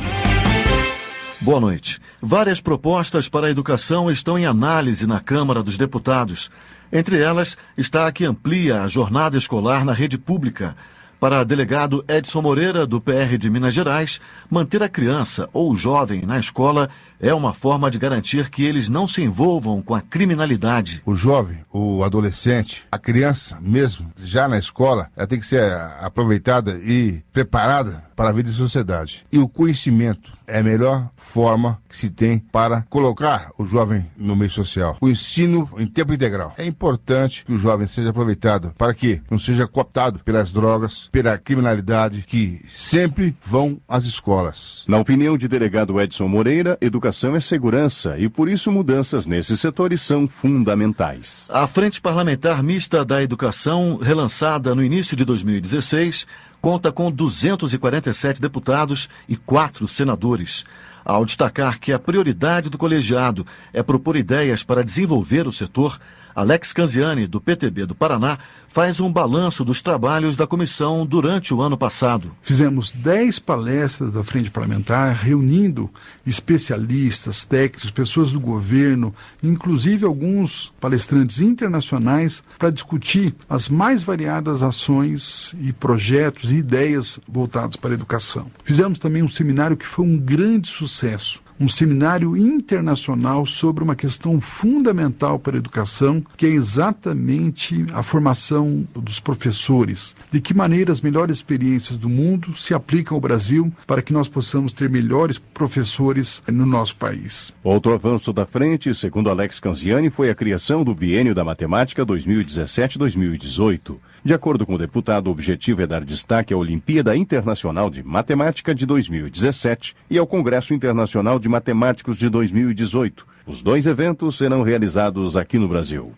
Boa noite. Várias propostas para a educação estão em análise na Câmara dos Deputados. Entre elas está a que amplia a jornada escolar na rede pública. Para o delegado Edson Moreira, do PR de Minas Gerais, manter a criança ou o jovem na escola é uma forma de garantir que eles não se envolvam com a criminalidade. O jovem, o adolescente, a criança mesmo, já na escola, ela tem que ser aproveitada e preparada para a vida em sociedade. E o conhecimento é a melhor forma que se tem para colocar o jovem no meio social. O ensino em tempo integral. É importante que o jovem seja aproveitado para que não seja cooptado pelas drogas, pela criminalidade que sempre vão às escolas. Na opinião de delegado Edson Moreira, educação é segurança e por isso mudanças nesses setores são fundamentais. A Frente Parlamentar Mista da Educação, relançada no início de 2016, conta com 247 deputados e 4 senadores. Ao destacar que a prioridade do colegiado é propor ideias para desenvolver o setor, Alex Canziani, do PTB do Paraná, faz um balanço dos trabalhos da comissão durante o ano passado. Fizemos 10 palestras da Frente Parlamentar, reunindo especialistas, técnicos, pessoas do governo, inclusive alguns palestrantes internacionais, para discutir as mais variadas ações e projetos e ideias voltados para a educação. Fizemos também um seminário que foi um grande sucesso. Um seminário internacional sobre uma questão fundamental para a educação, que é exatamente a formação dos professores. De que maneira as melhores experiências do mundo se aplicam ao Brasil para que nós possamos ter melhores professores no nosso país. Outro avanço da frente, segundo Alex Canziani, foi a criação do Biênio da Matemática 2017-2018. De acordo com o deputado, o objetivo é dar destaque à Olimpíada Internacional de Matemática de 2017 e ao Congresso Internacional de Matemáticos de 2018. Os 2 eventos serão realizados aqui no Brasil.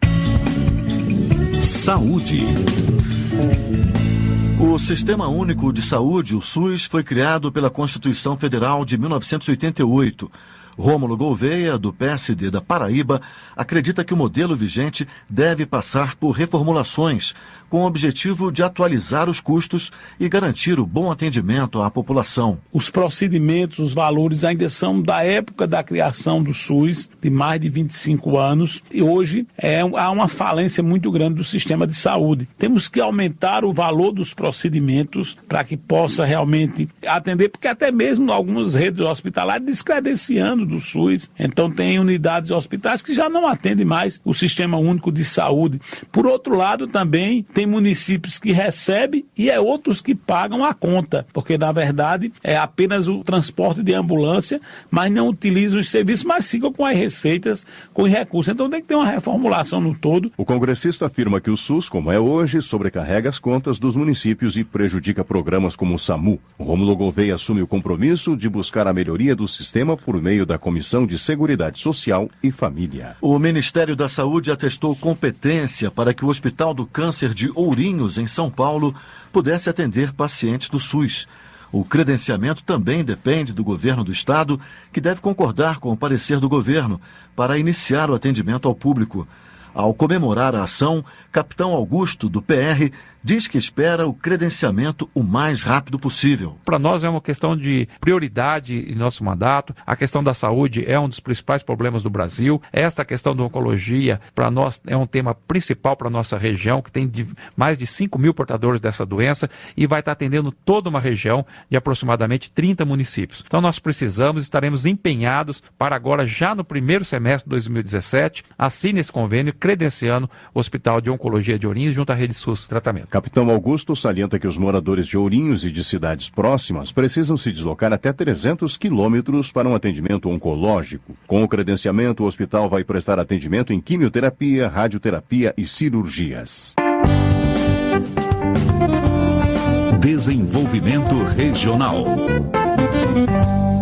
Saúde. O Sistema Único de Saúde, o SUS, foi criado pela Constituição Federal de 1988. Rômulo Gouveia, do PSD da Paraíba, acredita que o modelo vigente deve passar por reformulações, com o objetivo de atualizar os custos e garantir o bom atendimento à população. Os procedimentos, os valores ainda são da época da criação do SUS, de mais de 25 anos, e hoje há uma falência muito grande do sistema de saúde. Temos que aumentar o valor dos procedimentos para que possa realmente atender, porque até mesmo algumas redes hospitalares descredenciando do SUS, então tem unidades hospitais que já não atendem mais o Sistema Único de Saúde. Por outro lado, também tem tem municípios que recebem e outros que pagam a conta, porque na verdade é apenas o transporte de ambulância, mas não utilizam os serviços, mas ficam com as receitas, com os recursos. Então tem que ter uma reformulação no todo. O congressista afirma que o SUS, como é hoje, sobrecarrega as contas dos municípios e prejudica programas como o SAMU. Rômulo Gouveia assume o compromisso de buscar a melhoria do sistema por meio da Comissão de Seguridade Social e Família. O Ministério da Saúde atestou competência para que o Hospital do Câncer de Ourinhos, em São Paulo, pudesse atender pacientes do SUS. O credenciamento também depende do governo do estado, que deve concordar com o parecer do governo para iniciar o atendimento ao público. Ao comemorar a ação, Capitão Augusto, do PR, diz que espera o credenciamento o mais rápido possível. Para nós é uma questão de prioridade em nosso mandato. A questão da saúde é um dos principais problemas do Brasil. Esta questão da oncologia, para nós, é um tema principal para a nossa região, que tem mais de 5 mil portadores dessa doença e vai estar atendendo toda uma região de aproximadamente 30 municípios. Então nós estaremos empenhados para agora, já no primeiro semestre de 2017, assine esse convênio, credenciando o Hospital de Oncologia de Ourinhos junto à Rede SUS de Tratamento. Capitão Augusto salienta que os moradores de Ourinhos e de cidades próximas precisam se deslocar até 300 quilômetros para um atendimento oncológico. Com o credenciamento, o hospital vai prestar atendimento em quimioterapia, radioterapia e cirurgias. Desenvolvimento Regional.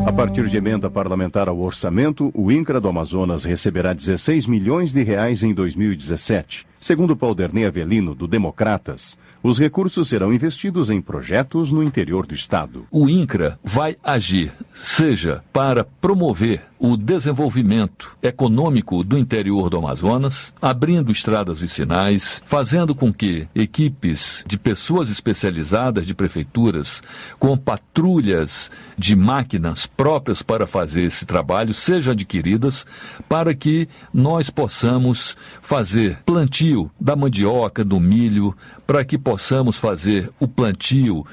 A partir de emenda parlamentar ao orçamento, o INCRA do Amazonas receberá 16 milhões de reais em 2017. Segundo Paulderney Avelino, do Democratas, os recursos serão investidos em projetos no interior do estado. O INCRA vai agir, seja para promover o desenvolvimento econômico do interior do Amazonas, abrindo estradas vicinais, fazendo com que equipes de pessoas especializadas de prefeituras, com patrulhas de máquinas próprias para fazer esse trabalho, sejam adquiridas, para que nós possamos fazer plantio da mandioca, do milho, para que possamos fazer o plantio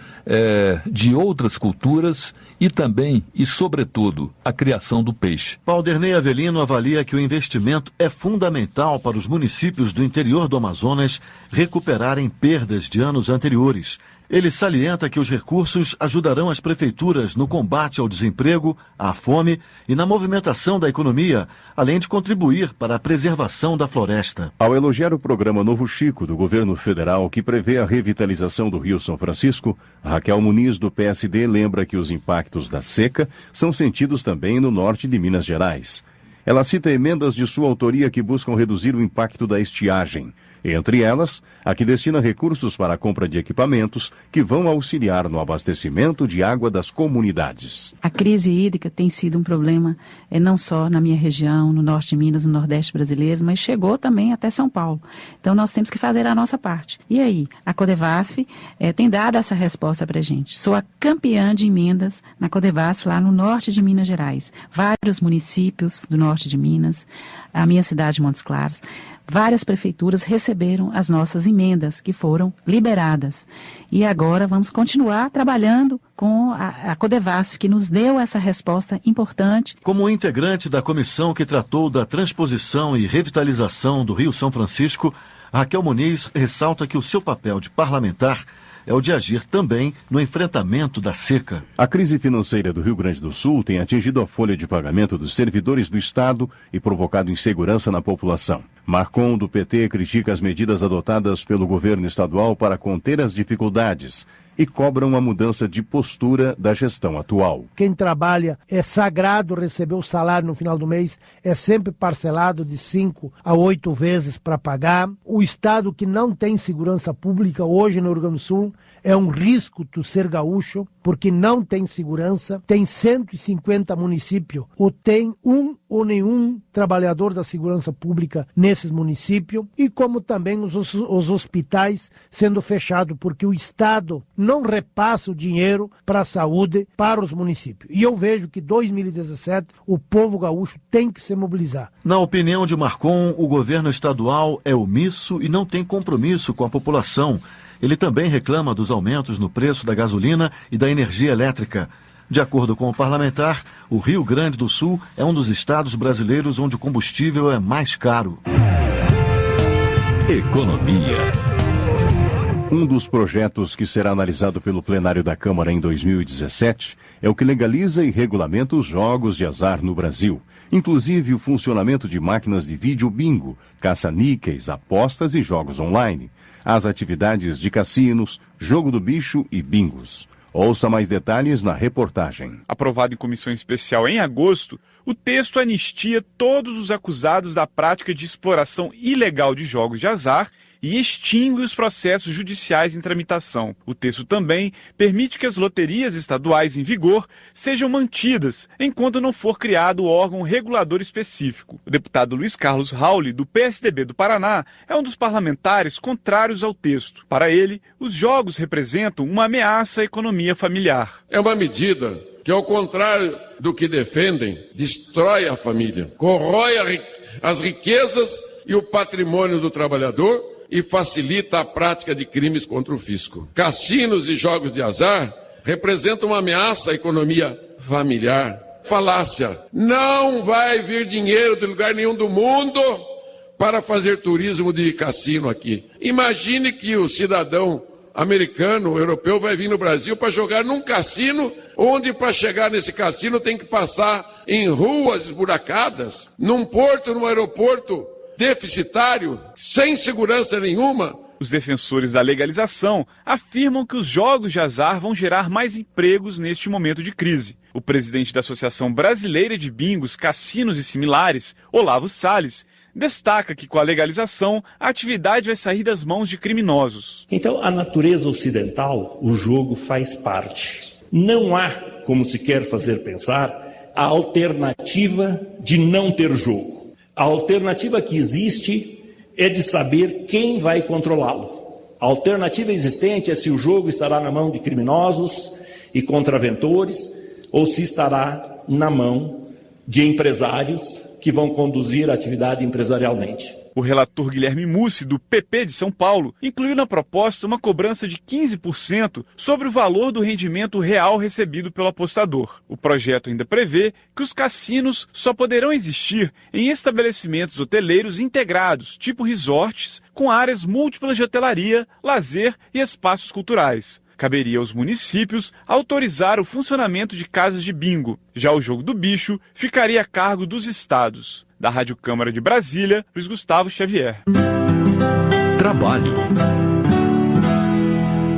de outras culturas e também, e sobretudo, a criação do peixe. Paulderney Avelino avalia que o investimento é fundamental para os municípios do interior do Amazonas recuperarem perdas de anos anteriores. Ele salienta que os recursos ajudarão as prefeituras no combate ao desemprego, à fome e na movimentação da economia, além de contribuir para a preservação da floresta. Ao elogiar o programa Novo Chico do governo federal, que prevê a revitalização do Rio São Francisco, Raquel Muniz, do PSD, lembra que os impactos da seca são sentidos também no norte de Minas Gerais. Ela cita emendas de sua autoria que buscam reduzir o impacto da estiagem. Entre elas, a que destina recursos para a compra de equipamentos que vão auxiliar no abastecimento de água das comunidades. A crise hídrica tem sido um problema não só na minha região, no norte de Minas, no nordeste brasileiro, mas chegou também até São Paulo. Então nós temos que fazer a nossa parte. E aí, a Codevasf tem dado essa resposta para a gente. Sou a campeã de emendas na Codevasf lá no norte de Minas Gerais. Vários municípios do norte de Minas, a minha cidade, Montes Claros, várias prefeituras receberam as nossas emendas que foram liberadas. E agora vamos continuar trabalhando com a Codevasf, que nos deu essa resposta importante. Como integrante da comissão que tratou da transposição e revitalização do Rio São Francisco, Raquel Muniz ressalta que o seu papel de parlamentar é o de agir também no enfrentamento da seca. A crise financeira do Rio Grande do Sul tem atingido a folha de pagamento dos servidores do Estado e provocado insegurança na população. Marcon, do PT, critica as medidas adotadas pelo governo estadual para conter as dificuldades e cobra uma mudança de postura da gestão atual. Quem trabalha é sagrado receber o salário no final do mês, é sempre parcelado de 5 a 8 vezes para pagar. O estado que não tem segurança pública hoje no Rio Grande do Sul é um risco tu ser gaúcho, porque não tem segurança. Tem 150 municípios, ou tem um ou nenhum trabalhador da segurança pública nesses municípios, e como também os hospitais sendo fechados, porque o Estado não repassa o dinheiro para a saúde para os municípios. E eu vejo que 2017 o povo gaúcho tem que se mobilizar. Na opinião de Marcon, o governo estadual é omisso e não tem compromisso com a população. Ele também reclama dos aumentos no preço da gasolina e da energia elétrica. De acordo com o parlamentar, o Rio Grande do Sul é um dos estados brasileiros onde o combustível é mais caro. Economia. Um dos projetos que será analisado pelo plenário da Câmara em 2017 é o que legaliza e regulamenta os jogos de azar no Brasil, inclusive o funcionamento de máquinas de vídeo bingo, caça-níqueis, apostas e jogos online, as atividades de cassinos, jogo do bicho e bingos. Ouça mais detalhes na reportagem. Aprovado em comissão especial em agosto, o texto anistia todos os acusados da prática de exploração ilegal de jogos de azar e extingue os processos judiciais em tramitação. O texto também permite que as loterias estaduais em vigor sejam mantidas, enquanto não for criado órgão regulador específico. O deputado Luiz Carlos Rauli, do PSDB do Paraná, é um dos parlamentares contrários ao texto. Para ele, os jogos representam uma ameaça à economia familiar. É uma medida que, ao contrário do que defendem, destrói a família, corrói as riquezas e o patrimônio do trabalhador e facilita a prática de crimes contra o fisco. Cassinos e jogos de azar representam uma ameaça à economia familiar. Falácia. Não vai vir dinheiro de lugar nenhum do mundo para fazer turismo de cassino aqui. Imagine que o cidadão americano, europeu, vai vir no Brasil para jogar num cassino, onde para chegar nesse cassino tem que passar em ruas esburacadas, num porto, num aeroporto deficitário, sem segurança nenhuma. Os defensores da legalização afirmam que os jogos de azar vão gerar mais empregos neste momento de crise. O presidente da Associação Brasileira de Bingos, Cassinos e Similares, Olavo Salles, destaca que com a legalização a atividade vai sair das mãos de criminosos. Então, a natureza ocidental, o jogo faz parte. Não há, como se quer fazer pensar, a alternativa de não ter jogo. A alternativa que existe é de saber quem vai controlá-lo. A alternativa existente é se o jogo estará na mão de criminosos e contraventores ou se estará na mão de empresários que vão conduzir a atividade empresarialmente. O relator Guilherme Mussi, do PP de São Paulo, incluiu na proposta uma cobrança de 15% sobre o valor do rendimento real recebido pelo apostador. O projeto ainda prevê que os cassinos só poderão existir em estabelecimentos hoteleiros integrados, tipo resorts, com áreas múltiplas de hotelaria, lazer e espaços culturais. Caberia aos municípios autorizar o funcionamento de casas de bingo. Já o jogo do bicho ficaria a cargo dos estados. Da Rádio Câmara de Brasília, Luiz Gustavo Xavier. Trabalho.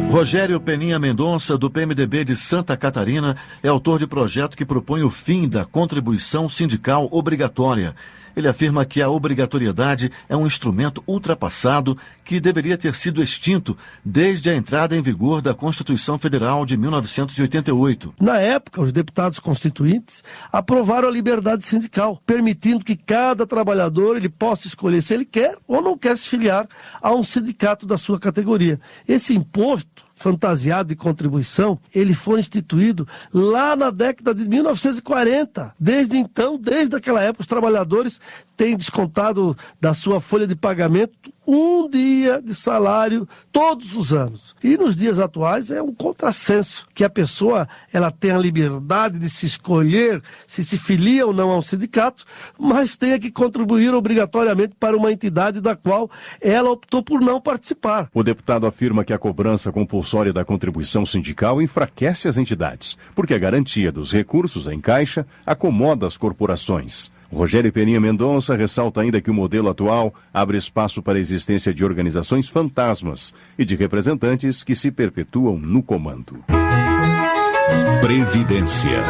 Rogério Peninha Mendonça, do PMDB de Santa Catarina, é autor de projeto que propõe o fim da contribuição sindical obrigatória. Ele afirma que a obrigatoriedade é um instrumento ultrapassado que deveria ter sido extinto desde a entrada em vigor da Constituição Federal de 1988. Na época, os deputados constituintes aprovaram a liberdade sindical, permitindo que cada trabalhador ele possa escolher se ele quer ou não quer se filiar a um sindicato da sua categoria. Esse imposto fantasiado de contribuição, ele foi instituído lá na década de 1940. Desde então, desde aquela época, os trabalhadores têm descontado da sua folha de pagamento um dia de salário todos os anos. E nos dias atuais é um contrassenso que a pessoa ela tem a liberdade de se escolher se filia ou não a um sindicato, mas tenha que contribuir obrigatoriamente para uma entidade da qual ela optou por não participar. O deputado afirma que a cobrança compulsória da contribuição sindical enfraquece as entidades, porque a garantia dos recursos em caixa acomoda as corporações. Rogério Peninha Mendonça ressalta ainda que o modelo atual abre espaço para a existência de organizações fantasmas e de representantes que se perpetuam no comando. Previdência.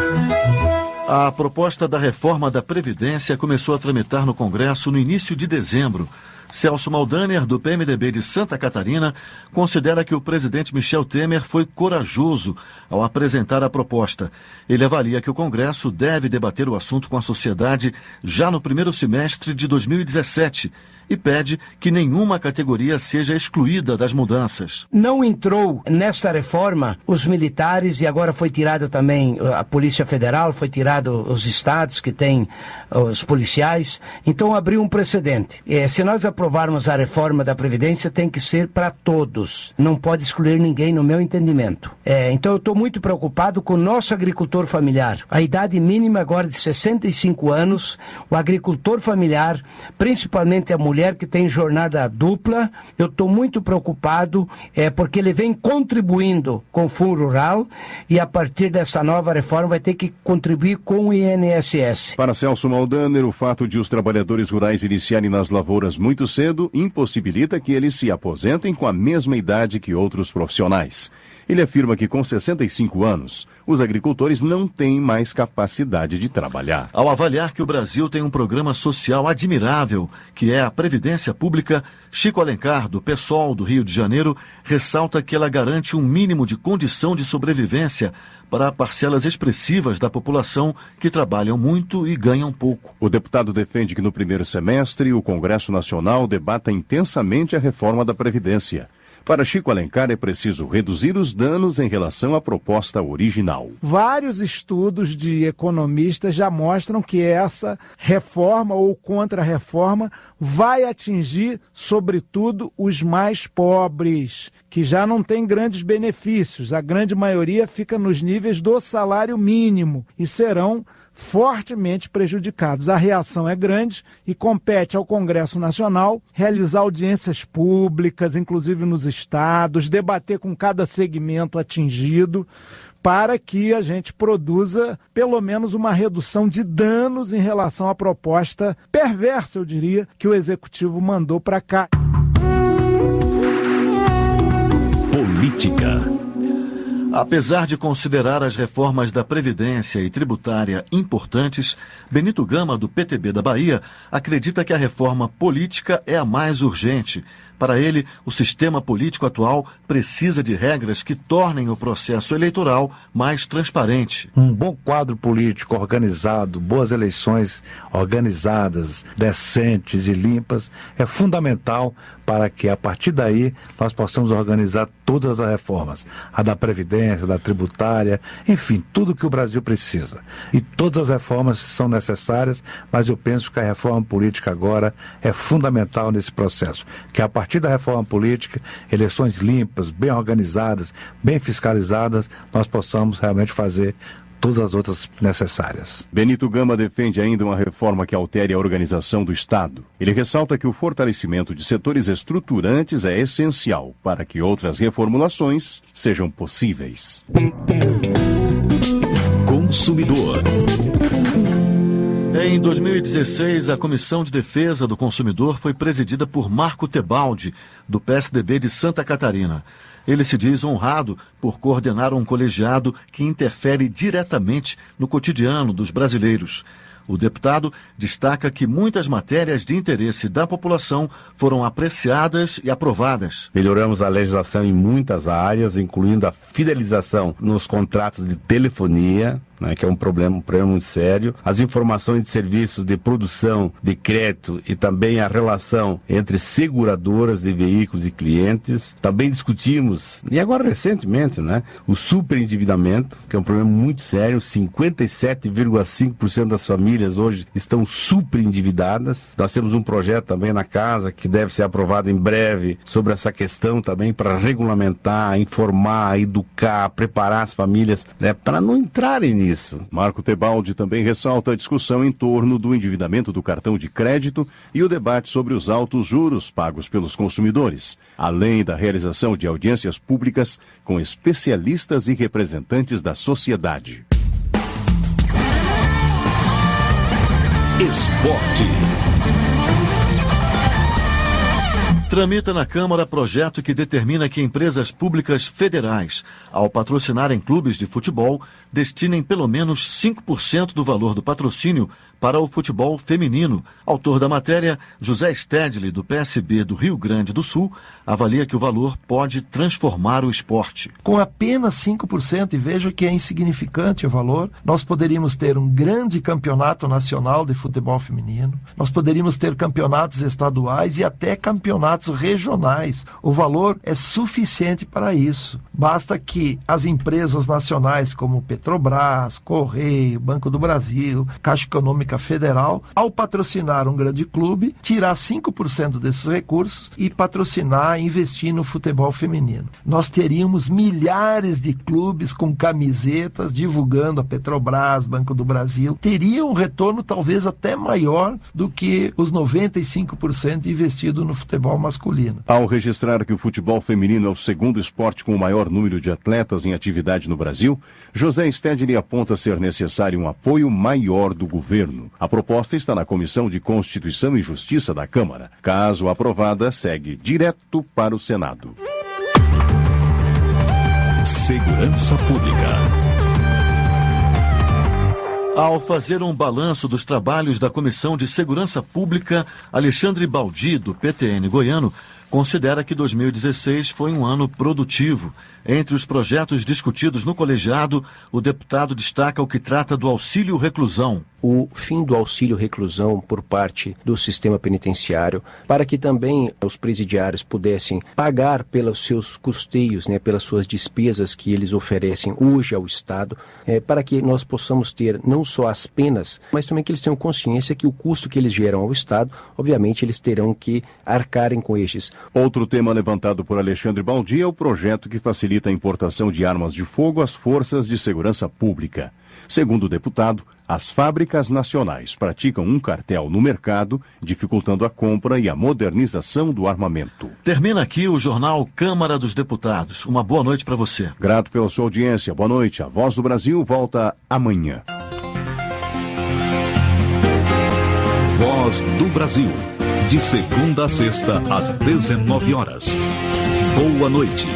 A proposta da reforma da Previdência começou a tramitar no Congresso no início de dezembro. Celso Maldaner, do PMDB de Santa Catarina, considera que o presidente Michel Temer foi corajoso ao apresentar a proposta. Ele avalia que o Congresso deve debater o assunto com a sociedade já no primeiro semestre de 2017 e pede que nenhuma categoria seja excluída das mudanças. Não entrou nessa reforma os militares e agora foi tirado também a Polícia Federal, foi tirado os estados que têm os policiais, então abriu um precedente. Se nós aprovarmos a reforma da Previdência, tem que ser para todos, não pode excluir ninguém no meu entendimento. Então eu estou muito preocupado com o nosso agricultor familiar. A idade mínima agora de 65 anos, o agricultor familiar, principalmente a mulher que tem jornada dupla, eu estou muito preocupado porque ele vem contribuindo com o Fundo Rural e a partir dessa nova reforma vai ter que contribuir com o INSS. Para Celso Maldaner, o fato de os trabalhadores rurais iniciarem nas lavouras muito cedo impossibilita que eles se aposentem com a mesma idade que outros profissionais. Ele afirma que com 65 anos, os agricultores não têm mais capacidade de trabalhar. Ao avaliar que o Brasil tem um programa social admirável, que é a Previdência Pública, Chico Alencar, do PSOL do Rio de Janeiro, ressalta que ela garante um mínimo de condição de sobrevivência para parcelas expressivas da população que trabalham muito e ganham pouco. O deputado defende que no primeiro semestre o Congresso Nacional debata intensamente a reforma da Previdência. Para Chico Alencar, é preciso reduzir os danos em relação à proposta original. Vários estudos de economistas já mostram que essa reforma ou contra-reforma vai atingir, sobretudo, os mais pobres, que já não têm grandes benefícios. A grande maioria fica nos níveis do salário mínimo e serão fortemente prejudicados. A reação é grande e compete ao Congresso Nacional realizar audiências públicas, inclusive nos estados, debater com cada segmento atingido, para que a gente produza pelo menos uma redução de danos em relação à proposta perversa, eu diria, que o Executivo mandou para cá. Política. Apesar de considerar as reformas da Previdência e tributária importantes, Benito Gama, do PTB da Bahia, acredita que a reforma política é a mais urgente. Para ele, o sistema político atual precisa de regras que tornem o processo eleitoral mais transparente. Um bom quadro político organizado, boas eleições organizadas, decentes e limpas, é fundamental para que, a partir daí, nós possamos organizar todas as reformas. A da Previdência, da tributária, enfim, tudo que o Brasil precisa. E todas as reformas são necessárias, mas eu penso que a reforma política agora é fundamental nesse processo. Que a partir da reforma política, eleições limpas, bem organizadas, bem fiscalizadas, nós possamos realmente fazer todas as outras necessárias. Benito Gama defende ainda uma reforma que altere a organização do Estado. Ele ressalta que o fortalecimento de setores estruturantes é essencial para que outras reformulações sejam possíveis. Consumidor. Em 2016, a Comissão de Defesa do Consumidor foi presidida por Marco Tebaldi, do PSDB de Santa Catarina. Ele se diz honrado por coordenar um colegiado que interfere diretamente no cotidiano dos brasileiros. O deputado destaca que muitas matérias de interesse da população foram apreciadas e aprovadas. Melhoramos a legislação em muitas áreas, incluindo a fidelização nos contratos de telefonia, que é um problema muito sério, as informações de serviços de produção de crédito e também a relação entre seguradoras de veículos e clientes. Também discutimos, e agora recentemente, o superendividamento, que é um problema muito sério. 57,5% das famílias hoje estão superendividadas. Nós temos um projeto também na casa que deve ser aprovado em breve sobre essa questão também para regulamentar, informar, educar, preparar as famílias para não entrarem nisso. Marco Tebaldi também ressalta a discussão em torno do endividamento do cartão de crédito e o debate sobre os altos juros pagos pelos consumidores, além da realização de audiências públicas com especialistas e representantes da sociedade. Esporte. Tramita na Câmara projeto que determina que empresas públicas federais, ao patrocinarem clubes de futebol, destinem pelo menos 5% do valor do patrocínio para o futebol feminino. Autor da matéria, José Stedley, do PSB do Rio Grande do Sul, avalia que o valor pode transformar o esporte. Com apenas 5%, e veja que é insignificante o valor, nós poderíamos ter um grande campeonato nacional de futebol feminino, nós poderíamos ter campeonatos estaduais e até campeonatos regionais. O valor é suficiente para isso. Basta que as empresas nacionais como Petrobras, Correio, Banco do Brasil, Caixa Econômica Pública Federal, ao patrocinar um grande clube, tirar 5% desses recursos e patrocinar, investir no futebol feminino. Nós teríamos milhares de clubes com camisetas divulgando a Petrobras, Banco do Brasil, teria um retorno talvez até maior do que os 95% investido no futebol masculino. Ao registrar que o futebol feminino é o segundo esporte com o maior número de atletas em atividade no Brasil, José Stedley aponta ser necessário um apoio maior do governo. A proposta está na Comissão de Constituição e Justiça da Câmara. Caso aprovada, segue direto para o Senado. Segurança Pública. Ao fazer um balanço dos trabalhos da Comissão de Segurança Pública, Alexandre Baldi, do PTN goiano, considera que 2016 foi um ano produtivo. Entre os projetos discutidos no colegiado, o deputado destaca o que trata do auxílio reclusão. O fim do auxílio reclusão por parte do sistema penitenciário, para que também os presidiários pudessem pagar pelos seus custeios, pelas suas despesas que eles oferecem hoje ao Estado, para que nós possamos ter não só as penas, mas também que eles tenham consciência que o custo que eles geram ao Estado, obviamente eles terão que arcarem com estes. Outro tema levantado por Alexandre Baldi é o projeto que facilita a importação de armas de fogo às forças de segurança pública. Segundo o deputado, as fábricas nacionais praticam um cartel no mercado, dificultando a compra e a modernização do armamento. Termina aqui o jornal Câmara dos Deputados. Uma boa noite para você. Grato pela sua audiência. Boa noite. A Voz do Brasil volta amanhã. Voz do Brasil. De segunda a sexta, às 19 horas. Boa noite.